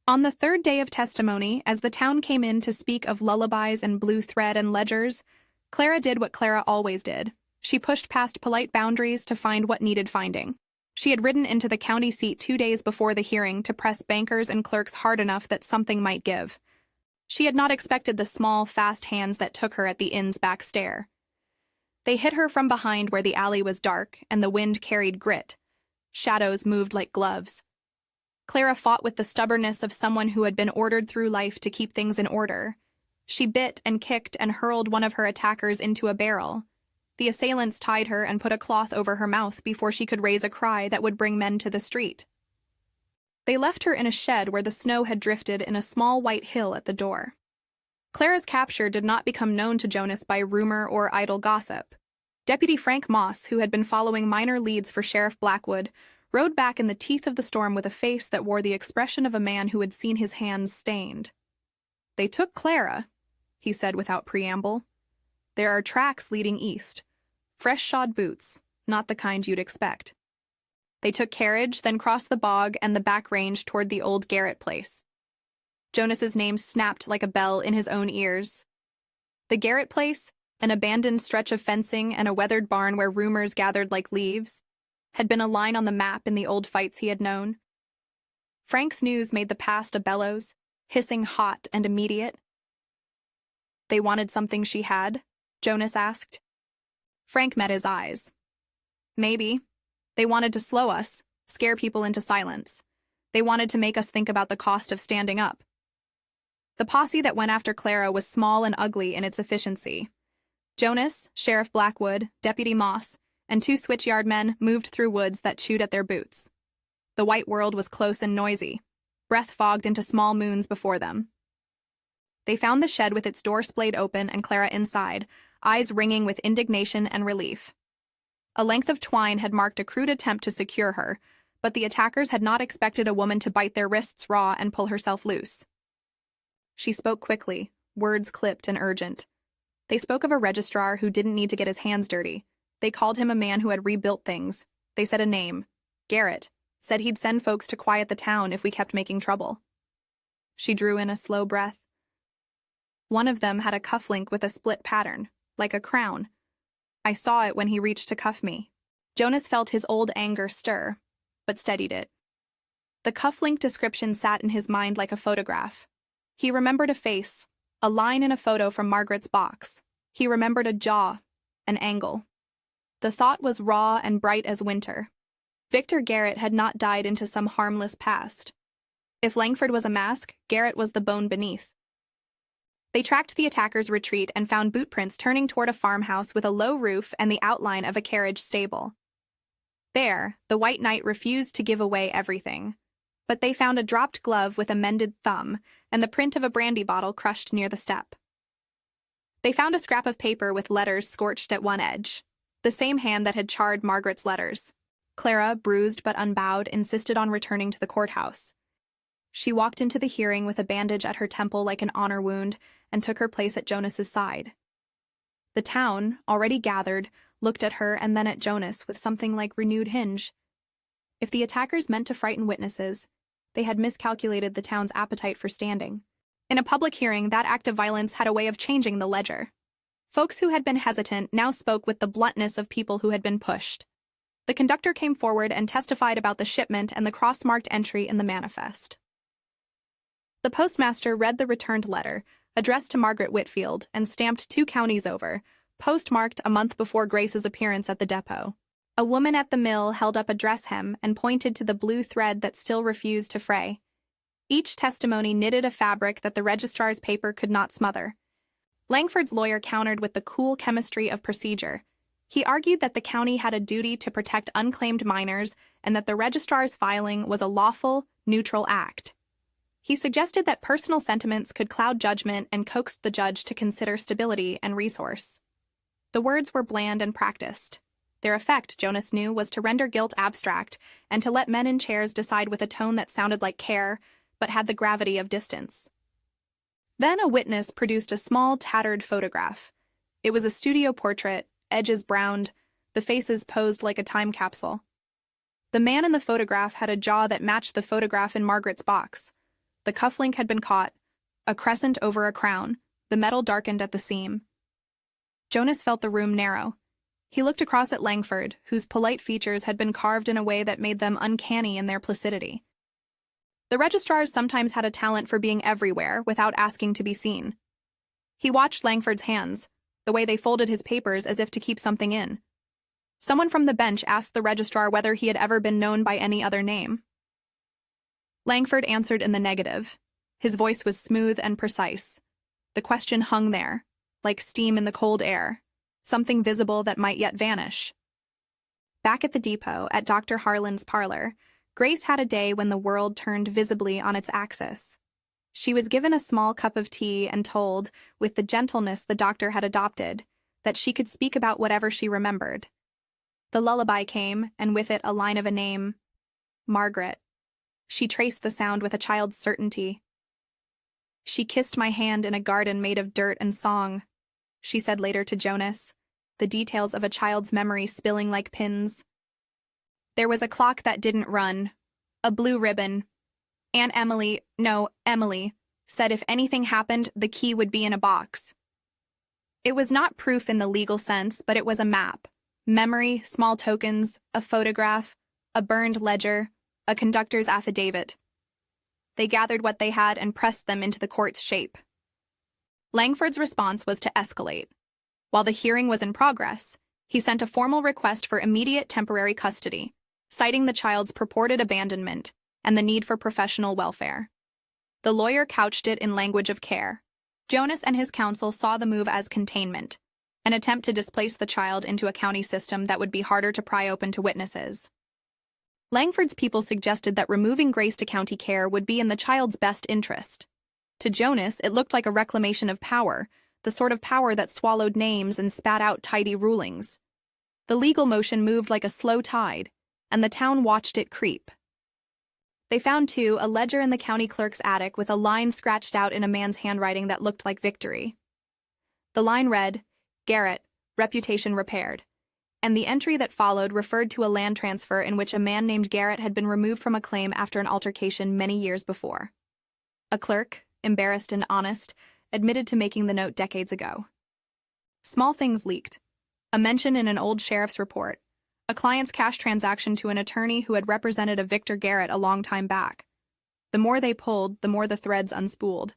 S1: On the third day of testimony, as the town came in to speak of lullabies and blue thread and ledgers, Clara did what Clara always did. She pushed past polite boundaries to find what needed finding. She had ridden into the county seat 2 days before the hearing to press bankers and clerks hard enough that something might give. She had not expected the small, fast hands that took her at the inn's back stair. They hit her from behind where the alley was dark and the wind carried grit. Shadows moved like gloves. Clara fought with the stubbornness of someone who had been ordered through life to keep things in order. She bit and kicked and hurled one of her attackers into a barrel. The assailants tied her and put a cloth over her mouth before she could raise a cry that would bring men to the street. They left her in a shed where the snow had drifted in a small white hill at the door. Clara's capture did not become known to Jonas by rumor or idle gossip. Deputy Frank Moss, who had been following minor leads for Sheriff Blackwood, rode back in the teeth of the storm with a face that wore the expression of a man who had seen his hands stained. "They took Clara," he said without preamble. "There are tracks leading east. Fresh-shod boots, not the kind you'd expect. They took carriage, then crossed the bog and the back range toward the old Garrett place." Jonas's name snapped like a bell in his own ears. The Garrett place, an abandoned stretch of fencing and a weathered barn where rumors gathered like leaves, had been a line on the map in the old fights he had known. Frank's news made the past a bellows, hissing hot and immediate. "They wanted something she had?" Jonas asked. Frank met his eyes. "Maybe. They wanted to slow us, scare people into silence. They wanted to make us think about the cost of standing up." The posse that went after Clara was small and ugly in its efficiency. Jonas, Sheriff Blackwood, Deputy Moss, and 2 switchyard men moved through woods that chewed at their boots. The white world was close and noisy, breath fogged into small moons before them. They found the shed with its door splayed open and Clara inside, eyes ringing with indignation and relief. A length of twine had marked a crude attempt to secure her, but the attackers had not expected a woman to bite their wrists raw and pull herself loose. She spoke quickly, words clipped and urgent. They spoke of a registrar who didn't need to get his hands dirty. They called him a man who had rebuilt things. They said a name. Garrett. Said he'd send folks to quiet the town if we kept making trouble. She drew in a slow breath. One of them had a cufflink with a split pattern, like a crown. I saw it when he reached to cuff me. Jonas felt his old anger stir, but steadied it. The cufflink description sat in his mind like a photograph. He remembered a face, a line in a photo from Margaret's box. He remembered a jaw, an angle. The thought was raw and bright as winter. Victor Garrett had not died into some harmless past. If Langford was a mask, Garrett was the bone beneath. They tracked the attackers' retreat and found boot prints turning toward a farmhouse with a low roof and the outline of a carriage stable. There, the White Knight refused to give away everything. But they found a dropped glove with a mended thumb and the print of a brandy bottle crushed near the step. They found a scrap of paper with letters scorched at one edge, the same hand that had charred Margaret's letters. Clara, bruised but unbowed, insisted on returning to the courthouse. She walked into the hearing with a bandage at her temple like an honor wound and took her place at Jonas's side. The town, already gathered, looked at her and then at Jonas with something like renewed hinge. If the attackers meant to frighten witnesses, they had miscalculated the town's appetite for standing. In a public hearing, that act of violence had a way of changing the ledger. Folks who had been hesitant now spoke with the bluntness of people who had been pushed. The conductor came forward and testified about the shipment and the cross-marked entry in the manifest. The postmaster read the returned letter, addressed to Margaret Whitfield, and stamped 2 counties over, postmarked a month before Grace's appearance at the depot. A woman at the mill held up a dress hem and pointed to the blue thread that still refused to fray. Each testimony knitted a fabric that the registrar's paper could not smother. Langford's lawyer countered with the cool chemistry of procedure. He argued that the county had a duty to protect unclaimed minors and that the registrar's filing was a lawful, neutral act. He suggested that personal sentiments could cloud judgment and coaxed the judge to consider stability and resource. The words were bland and practiced. Their effect, Jonas knew, was to render guilt abstract and to let men in chairs decide with a tone that sounded like care, but had the gravity of distance. Then a witness produced a small, tattered photograph. It was a studio portrait, edges browned, the faces posed like a time capsule. The man in the photograph had a jaw that matched the photograph in Margaret's box. The cufflink had been caught, a crescent over a crown, the metal darkened at the seam. Jonas felt the room narrow. He looked across at Langford, whose polite features had been carved in a way that made them uncanny in their placidity. The registrars sometimes had a talent for being everywhere without asking to be seen. He watched Langford's hands, the way they folded his papers as if to keep something in. Someone from the bench asked the registrar whether he had ever been known by any other name. Langford answered in the negative. His voice was smooth and precise. The question hung there, like steam in the cold air, something visible that might yet vanish. Back at the depot, at Dr. Harlan's parlor, Grace had a day when the world turned visibly on its axis. She was given a small cup of tea and told, with the gentleness the doctor had adopted, that she could speak about whatever she remembered. The lullaby came, and with it a line of a name, Margaret. She traced the sound with a child's certainty. She kissed my hand in a garden made of dirt and song, she said later to Jonas, the details of a child's memory spilling like pins. There was a clock that didn't run, a blue ribbon. Emily said if anything happened, the key would be in a box. It was not proof in the legal sense, but it was a map. Memory, small tokens, a photograph, a burned ledger, a conductor's affidavit. They gathered what they had and pressed them into the court's shape. Langford's response was to escalate. While the hearing was in progress, he sent a formal request for immediate temporary custody, citing the child's purported abandonment and the need for professional welfare. The lawyer couched it in language of care. Jonas and his counsel saw the move as containment, an attempt to displace the child into a county system that would be harder to pry open to witnesses. Langford's people suggested that removing Grace to county care would be in the child's best interest. To Jonas, it looked like a reclamation of power, the sort of power that swallowed names and spat out tidy rulings. The legal motion moved like a slow tide, and the town watched it creep. They found, too, a ledger in the county clerk's attic with a line scratched out in a man's handwriting that looked like victory. The line read, Garrett, reputation repaired, and the entry that followed referred to a land transfer in which a man named Garrett had been removed from a claim after an altercation many years before. A clerk, embarrassed and honest, admitted to making the note decades ago. Small things leaked. A mention in an old sheriff's report, a client's cash transaction to an attorney who had represented a Victor Garrett a long time back. The more they pulled, the more the threads unspooled.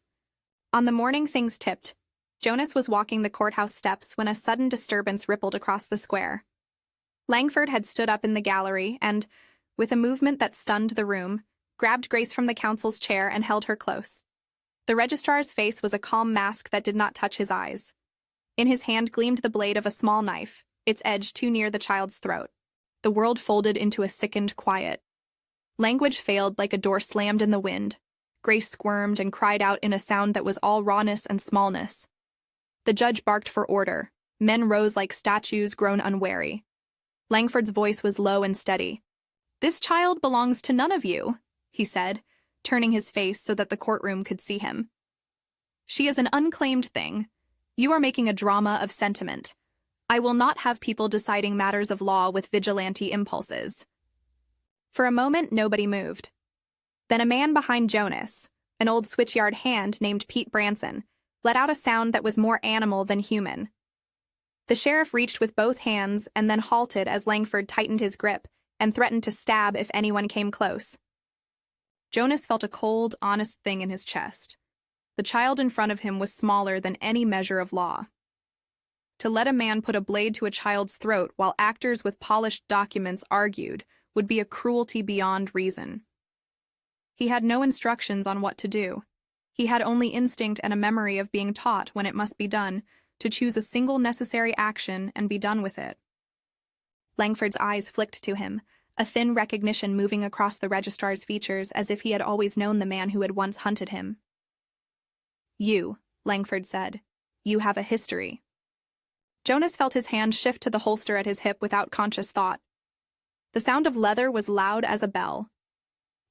S1: On the morning things tipped, Jonas was walking the courthouse steps when a sudden disturbance rippled across the square. Langford had stood up in the gallery and, with a movement that stunned the room, grabbed Grace from the counsel's chair and held her close. The registrar's face was a calm mask that did not touch his eyes. In his hand gleamed the blade of a small knife, its edge too near the child's throat. The world folded into a sickened quiet. Language failed like a door slammed in the wind. Grace squirmed and cried out in a sound that was all rawness and smallness. The judge barked for order. Men rose like statues grown unwary. Langford's voice was low and steady. "This child belongs to none of you," he said, turning his face so that the courtroom could see him. "She is an unclaimed thing. You are making a drama of sentiment. I will not have people deciding matters of law with vigilante impulses. For a moment, nobody moved. Then a man behind Jonas, an old switchyard hand named Pete Branson, let out a sound that was more animal than human. The sheriff reached with both hands and then halted as Langford tightened his grip and threatened to stab if anyone came close. Jonas felt a cold, honest thing in his chest. The child in front of him was smaller than any measure of law. To let a man put a blade to a child's throat while actors with polished documents argued would be a cruelty beyond reason. He had no instructions on what to do. He had only instinct and a memory of being taught when it must be done, to choose a single necessary action and be done with it. Langford's eyes flicked to him, a thin recognition moving across the registrar's features as if he had always known the man who had once hunted him. "You," Langford said. "You have a history." Jonas felt his hand shift to the holster at his hip without conscious thought. The sound of leather was loud as a bell.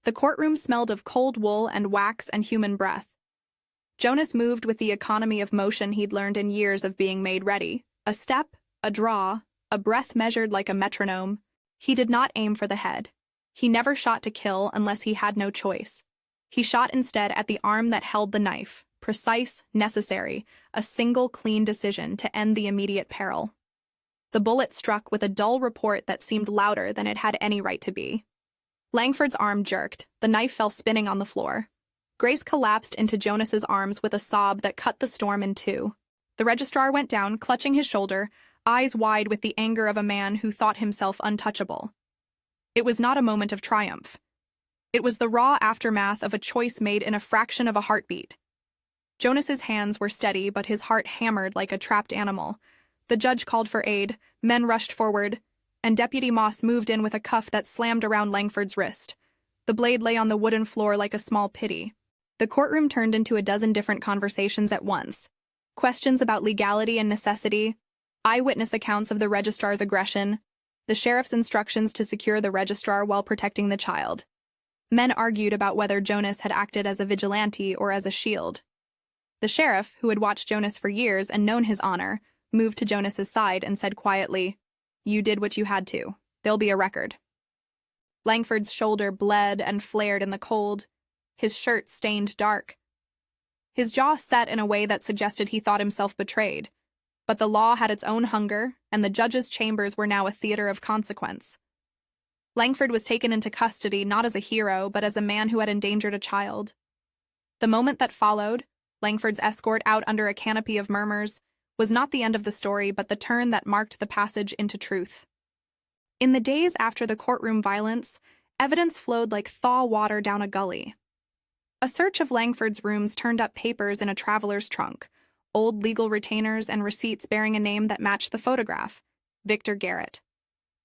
S1: The courtroom smelled of cold wool and wax and human breath. Jonas moved with the economy of motion he'd learned in years of being made ready. A step, a draw, a breath measured like a metronome. He did not aim for the head. He never shot to kill unless he had no choice. He shot instead at the arm that held the knife, precise, necessary, a single clean decision to end the immediate peril. The bullet struck with a dull report that seemed louder than it had any right to be. Langford's arm jerked. The knife fell spinning on the floor. Grace collapsed into Jonas's arms with a sob that cut the storm in two. The registrar went down, clutching his shoulder, eyes wide with the anger of a man who thought himself untouchable. It was not a moment of triumph. It was the raw aftermath of a choice made in a fraction of a heartbeat. Jonas's hands were steady, but his heart hammered like a trapped animal. The judge called for aid, men rushed forward, and Deputy Moss moved in with a cuff that slammed around Langford's wrist. The blade lay on the wooden floor like a small pity. The courtroom turned into a dozen different conversations at once. Questions about legality and necessity, eyewitness accounts of the registrar's aggression, the sheriff's instructions to secure the registrar while protecting the child. Men argued about whether Jonas had acted as a vigilante or as a shield. The sheriff, who had watched Jonas for years and known his honor, moved to Jonas's side and said quietly, "You did what you had to. There'll be a record." Langford's shoulder bled and flared in the cold. His shirt stained dark. His jaw set in a way that suggested he thought himself betrayed. But the law had its own hunger, and the judge's chambers were now a theater of consequence. Langford was taken into custody not as a hero, but as a man who had endangered a child. The moment that followed, Langford's escort out under a canopy of murmurs, was not the end of the story, but the turn that marked the passage into truth. In the days after the courtroom violence, evidence flowed like thaw water down a gully. A search of Langford's rooms turned up papers in a traveler's trunk, old legal retainers and receipts bearing a name that matched the photograph, Victor Garrett.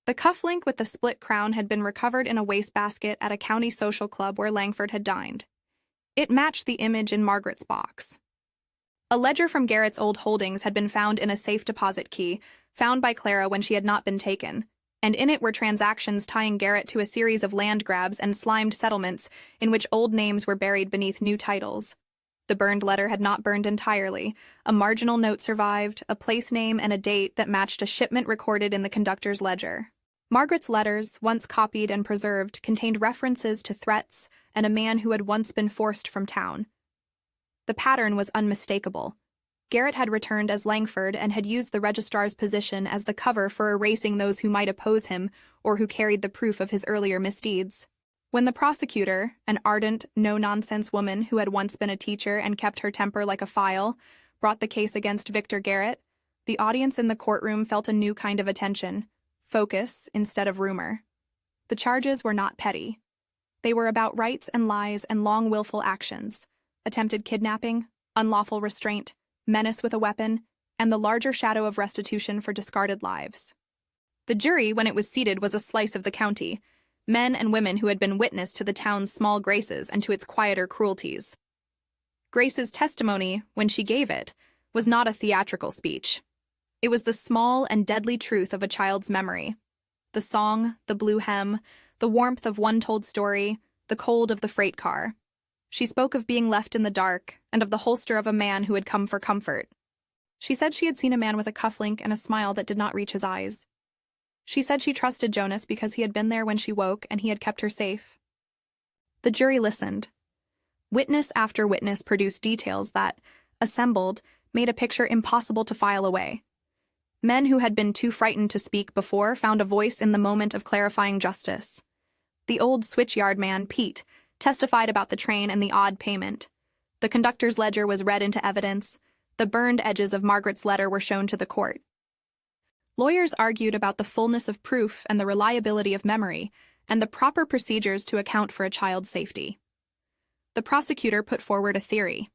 S1: The cufflink with the split crown had been recovered in a wastebasket at a county social club where Langford had dined. It matched the image in Margaret's box. A ledger from Garrett's old holdings had been found in a safe deposit key, found by Clara when she had not been taken, and in it were transactions tying Garrett to a series of land grabs and slimed settlements in which old names were buried beneath new titles. The burned letter had not burned entirely. A marginal note survived, a place name and a date that matched a shipment recorded in the conductor's ledger. Margaret's letters, once copied and preserved, contained references to threats and a man who had once been forced from town. The pattern was unmistakable. Garrett had returned as Langford and had used the registrar's position as the cover for erasing those who might oppose him or who carried the proof of his earlier misdeeds. When the prosecutor, an ardent, no-nonsense woman who had once been a teacher and kept her temper like a file, brought the case against Victor Garrett, the audience in the courtroom felt a new kind of attention, focus instead of rumor. The charges were not petty. They were about rights and lies and long willful actions, attempted kidnapping, unlawful restraint, menace with a weapon, and the larger shadow of restitution for discarded lives. The jury, when it was seated, was a slice of the county, men and women who had been witness to the town's small graces and to its quieter cruelties. Grace's testimony, when she gave it, was not a theatrical speech. It was the small and deadly truth of a child's memory. The song, the blue hem, the warmth of one told story, the cold of the freight car. She spoke of being left in the dark and of the holster of a man who had come for comfort. She said she had seen a man with a cufflink and a smile that did not reach his eyes. She said she trusted Jonas because he had been there when she woke and he had kept her safe. The jury listened. Witness after witness produced details that, assembled, made a picture impossible to file away. Men who had been too frightened to speak before found a voice in the moment of clarifying justice. The old switchyard man, Pete, testified about the train and the odd payment. The conductor's ledger was read into evidence. The burned edges of Margaret's letter were shown to the court. Lawyers argued about the fullness of proof and the reliability of memory, and the proper procedures to account for a child's safety. The prosecutor put forward a theory.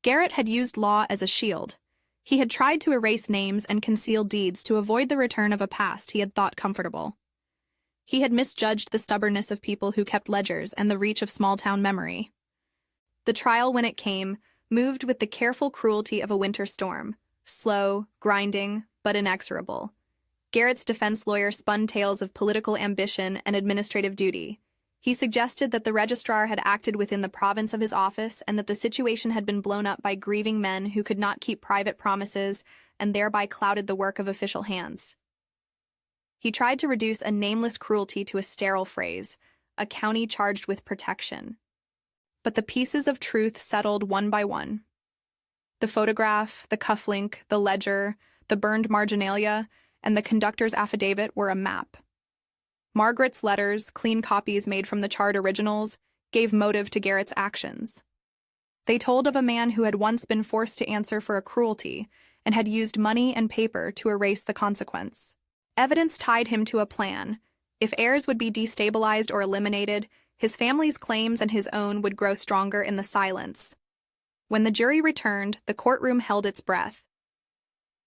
S1: Garrett had used law as a shield. He had tried to erase names and conceal deeds to avoid the return of a past he had thought comfortable. He had misjudged the stubbornness of people who kept ledgers and the reach of small-town memory. The trial, when it came, moved with the careful cruelty of a winter storm, slow, grinding, but inexorable. Garrett's defense lawyer spun tales of political ambition and administrative duty. He suggested that the registrar had acted within the province of his office and that the situation had been blown up by grieving men who could not keep private promises and thereby clouded the work of official hands. He tried to reduce a nameless cruelty to a sterile phrase, a county charged with protection. But the pieces of truth settled one by one. The photograph, the cufflink, the ledger, the burned marginalia, and the conductor's affidavit were a map. Margaret's letters, clean copies made from the charred originals, gave motive to Garrett's actions. They told of a man who had once been forced to answer for a cruelty and had used money and paper to erase the consequence. Evidence tied him to a plan. If heirs would be destabilized or eliminated, his family's claims and his own would grow stronger in the silence. When the jury returned, the courtroom held its breath.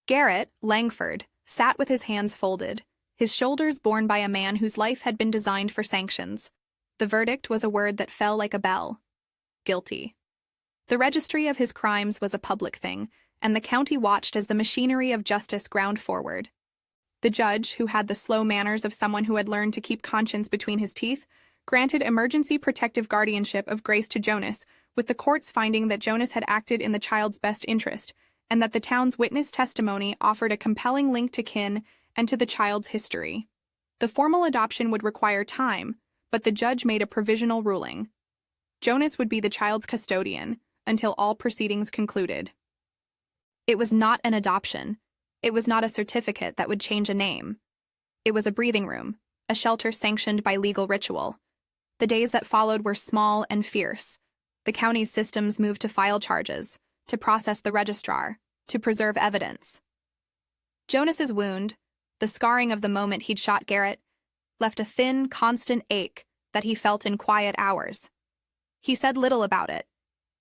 S1: Garrett, Langford, sat with his hands folded, his shoulders borne by a man whose life had been designed for sanctions. The verdict was a word that fell like a bell. Guilty. The registry of his crimes was a public thing, and the county watched as the machinery of justice ground forward. The judge, who had the slow manners of someone who had learned to keep conscience between his teeth, granted emergency protective guardianship of Grace to Jonas, with the court's finding that Jonas had acted in the child's best interest, and that the town's witness testimony offered a compelling link to kin and to the child's history. The formal adoption would require time, but the judge made a provisional ruling. Jonas would be the child's custodian until all proceedings concluded. It was not an adoption. It was not a certificate that would change a name. It was a breathing room, a shelter sanctioned by legal ritual. The days that followed were small and fierce. The county's systems moved to file charges, to process the registrar, to preserve evidence. Jonas's wound, the scarring of the moment he'd shot Garrett, left a thin, constant ache that he felt in quiet hours. He said little about it.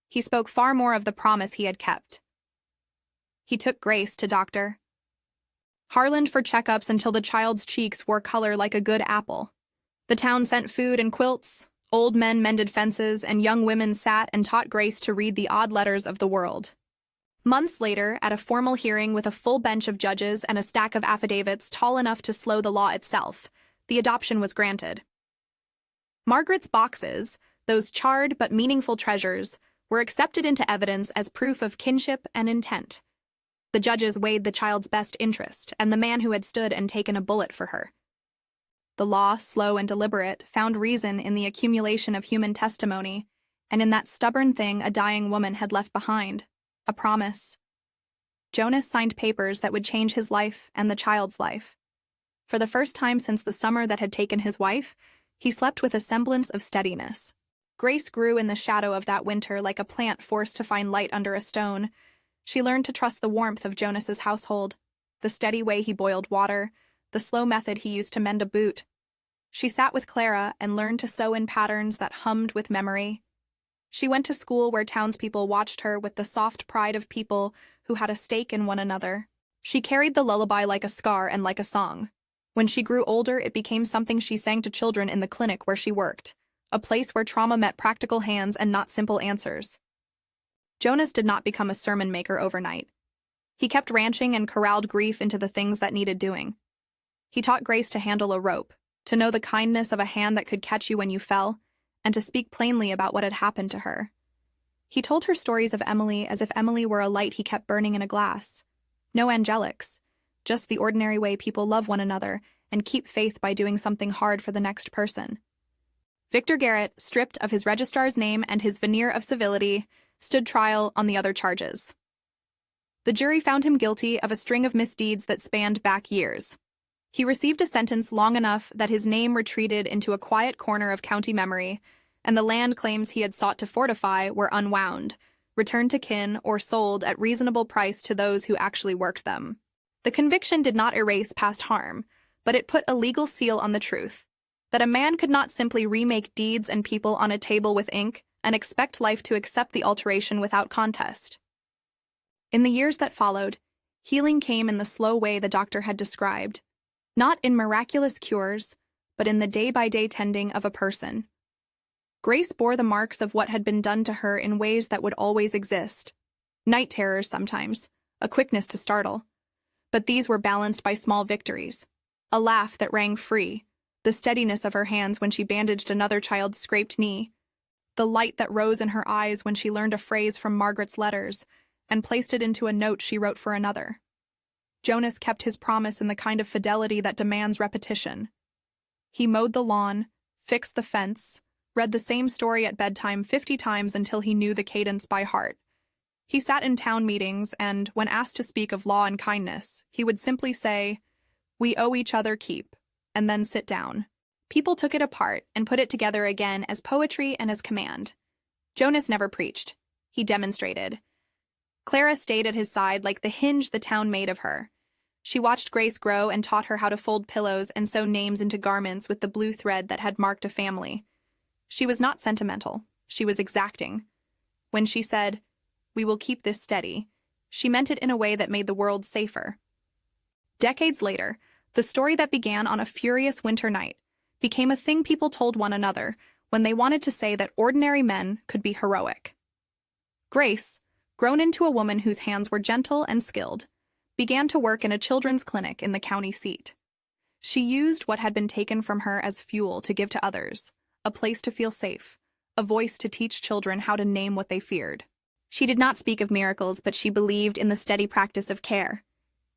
S1: He spoke far more of the promise he had kept. He took Grace to Dr. Harland for checkups until the child's cheeks wore color like a good apple. The town sent food and quilts, old men mended fences, and young women sat and taught Grace to read the odd letters of the world. Months later, at a formal hearing with a full bench of judges and a stack of affidavits tall enough to slow the law itself, the adoption was granted. Margaret's boxes, those charred but meaningful treasures, were accepted into evidence as proof of kinship and intent. The judges weighed the child's best interest and the man who had stood and taken a bullet for her. The law, slow and deliberate, found reason in the accumulation of human testimony, and in that stubborn thing a dying woman had left behind, a promise. Jonas signed papers that would change his life and the child's life. For the first time since the summer that had taken his wife, he slept with a semblance of steadiness. Grace grew in the shadow of that winter like a plant forced to find light under a stone. She learned to trust the warmth of Jonas's household, the steady way he boiled water, the slow method he used to mend a boot. She sat with Clara and learned to sew in patterns that hummed with memory. She went to school where townspeople watched her with the soft pride of people who had a stake in one another. She carried the lullaby like a scar and like a song. When she grew older, it became something she sang to children in the clinic where she worked, a place where trauma met practical hands and not simple answers. Jonas did not become a sermon maker overnight. He kept ranching and corralled grief into the things that needed doing. He taught Grace to handle a rope, to know the kindness of a hand that could catch you when you fell, and to speak plainly about what had happened to her. He told her stories of Emily as if Emily were a light he kept burning in a glass, No angelics, just the ordinary way people love one another and keep faith by doing something hard for the next person. Victor Garrett, stripped of his registrar's name and his veneer of civility, stood trial on the other charges. The jury found him guilty of a string of misdeeds that spanned back years. He received a sentence long enough that his name retreated into a quiet corner of county memory, and the land claims he had sought to fortify were unwound, returned to kin, or sold at reasonable price to those who actually worked them. The conviction did not erase past harm, but it put a legal seal on the truth, that a man could not simply remake deeds and people on a table with ink and expect life to accept the alteration without contest. In the years that followed, healing came in the slow way the doctor had described, not in miraculous cures, but in the day-by-day tending of a person. Grace bore the marks of what had been done to her in ways that would always exist. Night terrors sometimes, a quickness to startle. But these were balanced by small victories. A laugh that rang free, the steadiness of her hands when she bandaged another child's scraped knee, the light that rose in her eyes when she learned a phrase from Margaret's letters and placed it into a note she wrote for another. Jonas kept his promise in the kind of fidelity that demands repetition. He mowed the lawn, fixed the fence, read the same story at bedtime 50 times until he knew the cadence by heart. He sat in town meetings, and when asked to speak of law and kindness, he would simply say, "We owe each other keep," and then sit down. People took it apart and put it together again as poetry and as command. Jonas never preached. He demonstrated. Clara stayed at his side like the hinge the town made of her. She watched Grace grow and taught her how to fold pillows and sew names into garments with the blue thread that had marked a family. She was not sentimental. She was exacting. When she said, "We will keep this steady," she meant it in a way that made the world safer. Decades later, the story that began on a furious winter night became a thing people told one another when they wanted to say that ordinary men could be heroic. Grace, grown into a woman whose hands were gentle and skilled, began to work in a children's clinic in the county seat. She used what had been taken from her as fuel to give to others, a place to feel safe, a voice to teach children how to name what they feared. She did not speak of miracles, but she believed in the steady practice of care.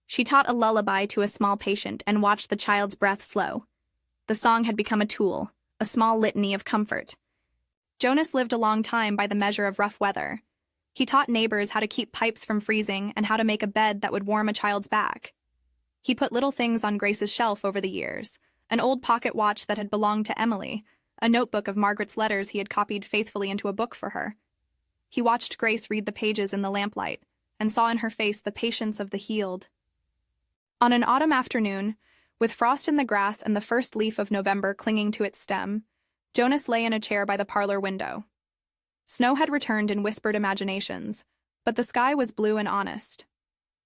S1: She taught a lullaby to a small patient and watched the child's breath slow. The song had become a tool, a small litany of comfort. Jonas lived a long time by the measure of rough weather. He taught neighbors how to keep pipes from freezing and how to make a bed that would warm a child's back. He put little things on Grace's shelf over the years, an old pocket watch that had belonged to Emily, a notebook of Margaret's letters he had copied faithfully into a book for her. He watched Grace read the pages in the lamplight and saw in her face the patience of the healed. On an autumn afternoon, with frost in the grass and the first leaf of November clinging to its stem, Jonas lay in a chair by the parlor window. Snow had returned in whispered imaginations, but the sky was blue and honest.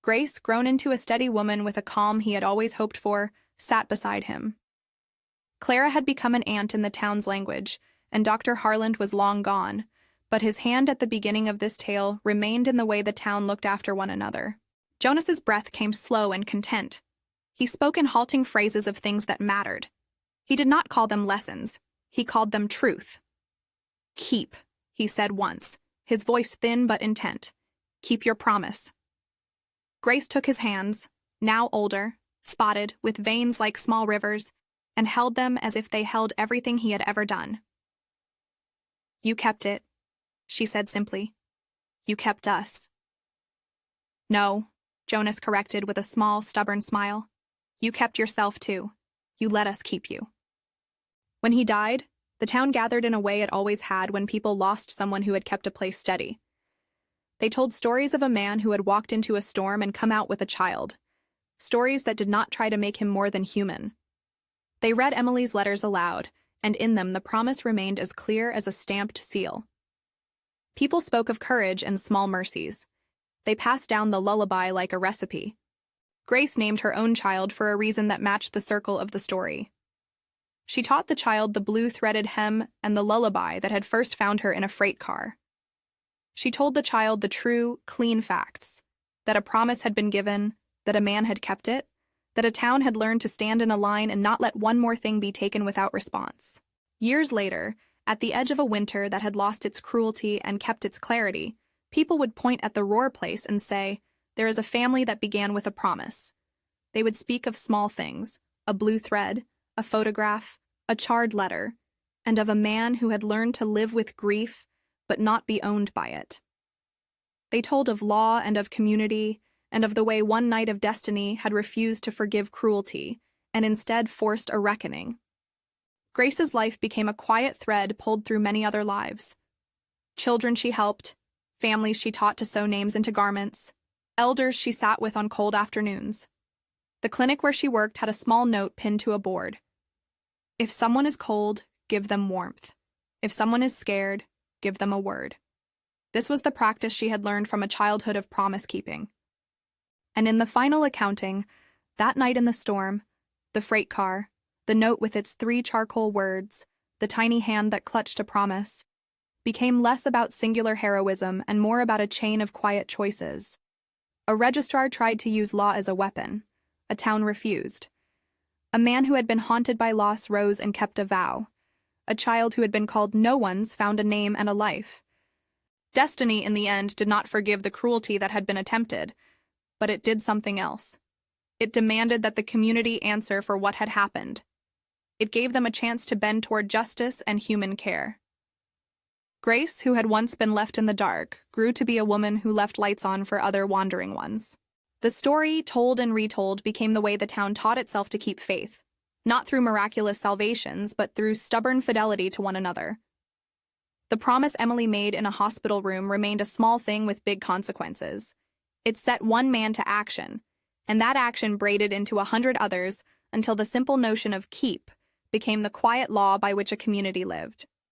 S1: Grace, grown into a steady woman with a calm he had always hoped for, sat beside him. Clara had become an aunt in the town's language, and Dr. Harland was long gone, but his hand at the beginning of this tale remained in the way the town looked after one another. Jonas's breath came slow and content. He spoke in halting phrases of things that mattered. He did not call them lessons. He called them truth. "Keep," he said once, his voice thin but intent. "Keep your promise." Grace took his hands, now older, spotted, with veins like small rivers, and held them as if they held everything he had ever done. "You kept it," she said simply. "You kept us." "No," Jonas corrected with a small, stubborn smile. "You kept yourself too. You let us keep you." When he died, the town gathered in a way it always had when people lost someone who had kept a place steady. They told stories of a man who had walked into a storm and come out with a child, stories that did not try to make him more than human. They read Emily's letters aloud, and in them the promise remained as clear as a stamped seal. People spoke of courage and small mercies. They passed down the lullaby like a recipe. Grace named her own child for a reason that matched the circle of the story. She taught the child the blue-threaded hem and the lullaby that had first found her in a freight car. She told the child the true, clean facts, that a promise had been given, that a man had kept it, that a town had learned to stand in a line and not let one more thing be taken without response. Years later, at the edge of a winter that had lost its cruelty and kept its clarity, people would point at the Ror place and say, there is a family that began with a promise. They would speak of small things, a blue thread, a photograph, a charred letter, and of a man who had learned to live with grief but not be owned by it. They told of law and of community, and of the way one knight of destiny had refused to forgive cruelty and instead forced a reckoning. Grace's life became a quiet thread pulled through many other lives. Children she helped, families she taught to sew names into garments, elders she sat with on cold afternoons. The clinic where she worked had a small note pinned to a board. If someone is cold, give them warmth. If someone is scared, give them a word. This was the practice she had learned from a childhood of promise-keeping. And in the final accounting, that night in the storm, the freight car, the note with its 3 charcoal words, the tiny hand that clutched a promise, became less about singular heroism and more about a chain of quiet choices. A registrar tried to use law as a weapon. A town refused. A man who had been haunted by loss rose and kept a vow. A child who had been called no one's found a name and a life. Destiny, in the end, did not forgive the cruelty that had been attempted, but it did something else. It demanded that the community answer for what had happened. It gave them a chance to bend toward justice and human care. Grace, who had once been left in the dark, grew to be a woman who left lights on for other wandering ones. The story, told and retold, became the way the town taught itself to keep faith, not through miraculous salvations, but through stubborn fidelity to one another. The promise Emily made in a hospital room remained a small thing with big consequences. It set one man to action, and that action braided into 100 others until the simple notion of keep became the quiet law by which a community lived.